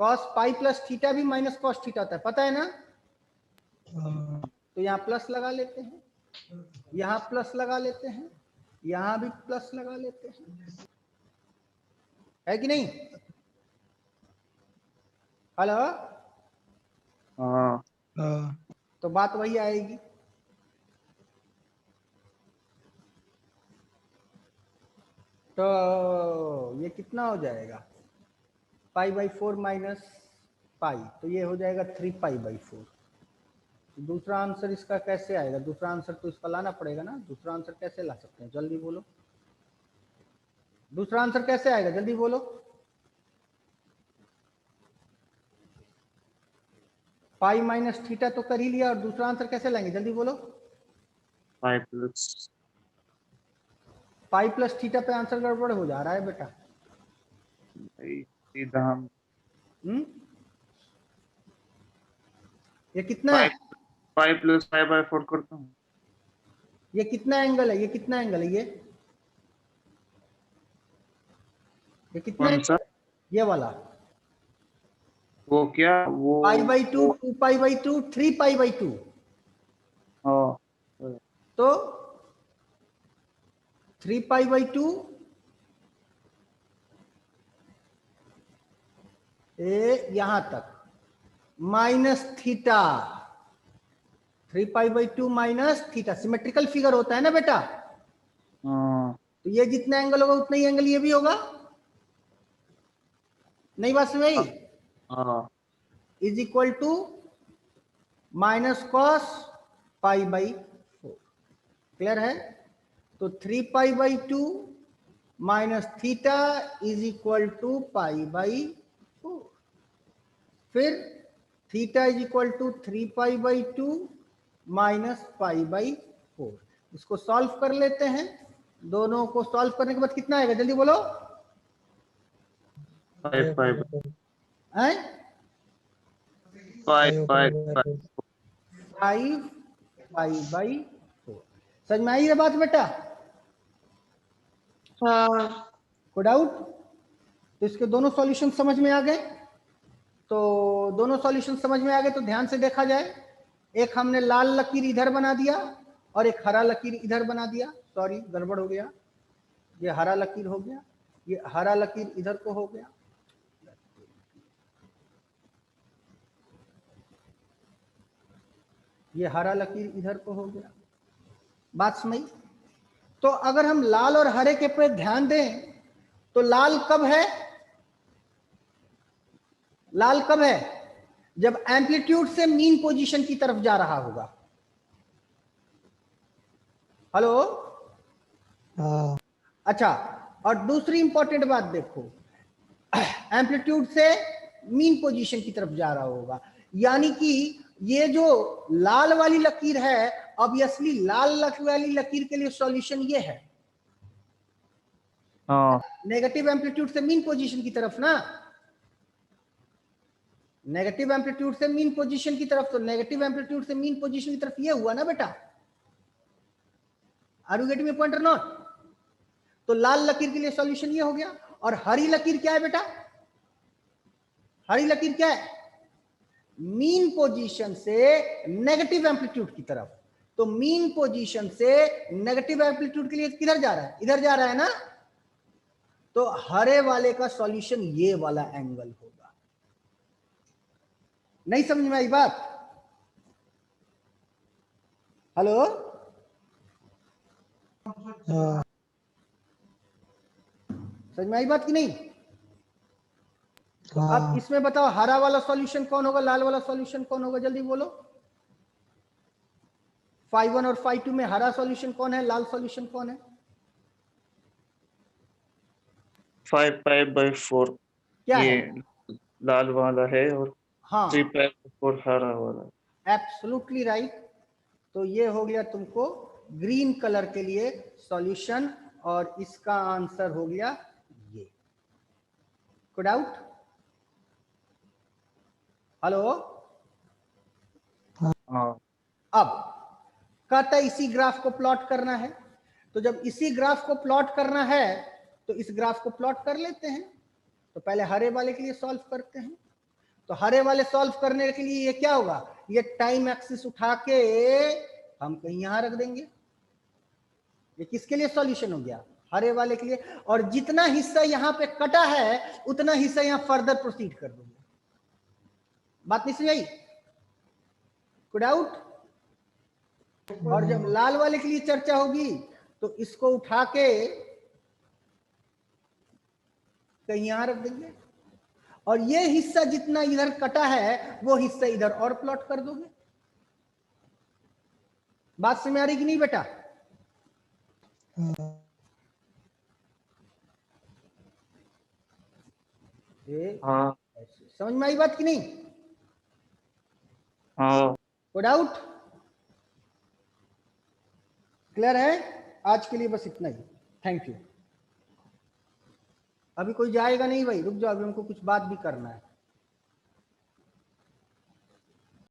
कॉस पाई प्लस थीटा भी माइनस कॉस थीटा होता है, पता है ना? तो यहाँ प्लस लगा लेते हैं, यहाँ प्लस लगा लेते हैं, यहाँ भी प्लस लगा लेते हैं, है कि नहीं? हेलो। हाँ तो बात वही आएगी। तो ये कितना हो जाएगा पाई बाई 4 माइनस पाई, तो ये हो जाएगा 3 पाई बाई 4। दूसरा आंसर इसका कैसे आएगा? दूसरा आंसर तो इसका लाना पड़ेगा ना। दूसरा आंसर कैसे ला सकते हैं, जल्दी बोलो। दूसरा आंसर कैसे आएगा, जल्दी बोलो। पाई माइनस थीटा तो कर ही लिया, और दूसरा आंसर कैसे लाएंगे, जल्दी बोलो। 5 प्लस पाई प्लस थीटा पे आंसर गड़बड़ हो जा रहा है बेटा। सीधा हम ये कितना है? 5 प्लस 5 बाय 4 करता हूँ। ये कितना एंगल है? ये कितना एंगल है? ये कितना कौन सा? एंगल है? ये वाला वो क्या वो पाई by 2, 2 pi by 2, 3 pi by 2। हाँ तो 3 पाई बाई 2 यहां तक minus theta, 3 pi by 2 minus theta. Symmetrical figure होता है ना बेटा? हाँ तो ये जितना एंगल होगा उतना ही एंगल ये भी होगा। नहीं बात समझ आई? हाँ is equal to minus cos pi by 4। Clear है? तो 3 pi by 2 minus theta is equal to pi by 4। फिर theta is equal to 3 pi by 2 minus pi by 4। इसको सॉल्व कर लेते हैं। दोनों को सॉल्व करने के बाद कितना आएगा, जल्दी बोलो। 5 5 हैं? 5 5 5 पाई बाई 4। समझ में आई ये बात बेटा? हाँ कोई डाउट? तो इसके दोनों सॉल्यूशन समझ में आ गए। तो दोनों सॉल्यूशन समझ में आ गए तो ध्यान से देखा जाए। एक हमने लाल लकीर इधर बना दिया और एक हरा लकीर इधर बना दिया। सॉरी गड़बड़ हो गया, ये हरा लकीर हो गया, ये हरा लकीर इधर को हो गया। ये हरा लकीर इधर को हो गया। बात समझ? तो अगर हम लाल और हरे के पे ध्यान दें तो लाल कब है? लाल कब है? जब एम्पलीट्यूड से मीन पोजीशन की तरफ जा रहा होगा। हेलो? हाँ अच्छा, और दूसरी इंपॉर्टेंट बात देखो, एम्पलीट्यूड से मीन पोजीशन की तरफ जा रहा होगा, यानी कि ये जो लाल वाली लकीर है, ऑब्वियसली लाल वाली लकीर के लिए सॉल्यूशन ये है, हाँ नेगेटिव एम्पलीट्यूड से मीन पोजीशन की तरफ ना, नेगेटिव एम्पलीट्यूड से मीन पोजीशन की तरफ। तो नेगेटिव एम्पलीट्यूड से मीन पोजीशन की तरफ ये हुआ ना बेटा। Are you getting my point और नॉट? तो लाल लकीर के लिए सॉल्यूशन ये हो गया। और हरी लकीर क्या है बेटा? हरी लकीर क्या है? मीन पोजीशन से नेगेटिव एम्पलीट्यूड की तरफ। तो मीन पोजीशन से नेगेटिव एम्पलीट्यूड के लिए किधर जा रहा है? इधर जा रहा है ना। तो हरे वाले का सॉल्यूशन ये वाला एंगल होगा। नहीं समझ में आई बात? हेलो? हाँ समझ में आई बात कि नहीं? तो अब हाँ इसमें बताओ हरा वाला सॉल्यूशन कौन होगा, लाल वाला सॉल्यूशन कौन होगा, जल्दी बोलो। 5 1 और 5 2 में हरा सॉल्यूशन कौन है, लाल सॉल्यूशन कौन है? 5 5 by 4 क्या ये है? लाल वाला है और हाँ 3 5 by 4 हरा वाला। Absolutely right. तो ये हो गया तुमको ग्रीन कलर के लिए सॉल्यूशन और इसका आंसर हो गया ये। कोई डाउट? हेलो? हाँ अब कहता है इसी ग्राफ को प्लॉट करना है। तो जब इसी ग्राफ को प्लॉट करना है तो इस ग्राफ को प्लॉट कर लेते हैं। तो पहले हरे वाले के लिए सॉल्व करते हैं। तो हरे वाले सॉल्व करने के लिए ये क्या होगा, ये टाइम एक्सिस उठा के हम कहीं यहां रख देंगे। ये किसके लिए सॉल्यूशन हो गया? हरे वाले के लिए। और जितना हिस्सा यहां पे कटा है उतना हिस्सा यहां फर्दर प्रोसीड कर दूंगा। बात नहीं समझ आई? कोई डाउट? और जब लाल वाले के लिए चर्चा होगी तो इसको उठा के कहीं यहां रख देंगे और ये हिस्सा जितना इधर कटा है वो हिस्सा इधर और प्लॉट कर दोगे। बात समझ में आ रही कि नहीं बेटा? हाँ हाँ समझ में आई बात कि नहीं? हाँ कोई डाउट? क्लियर है? आज के लिए बस इतना ही। Thank you. अभी कोई जाएगा नहीं भाई, रुक जाओ, अभी हमको कुछ बात भी करना है।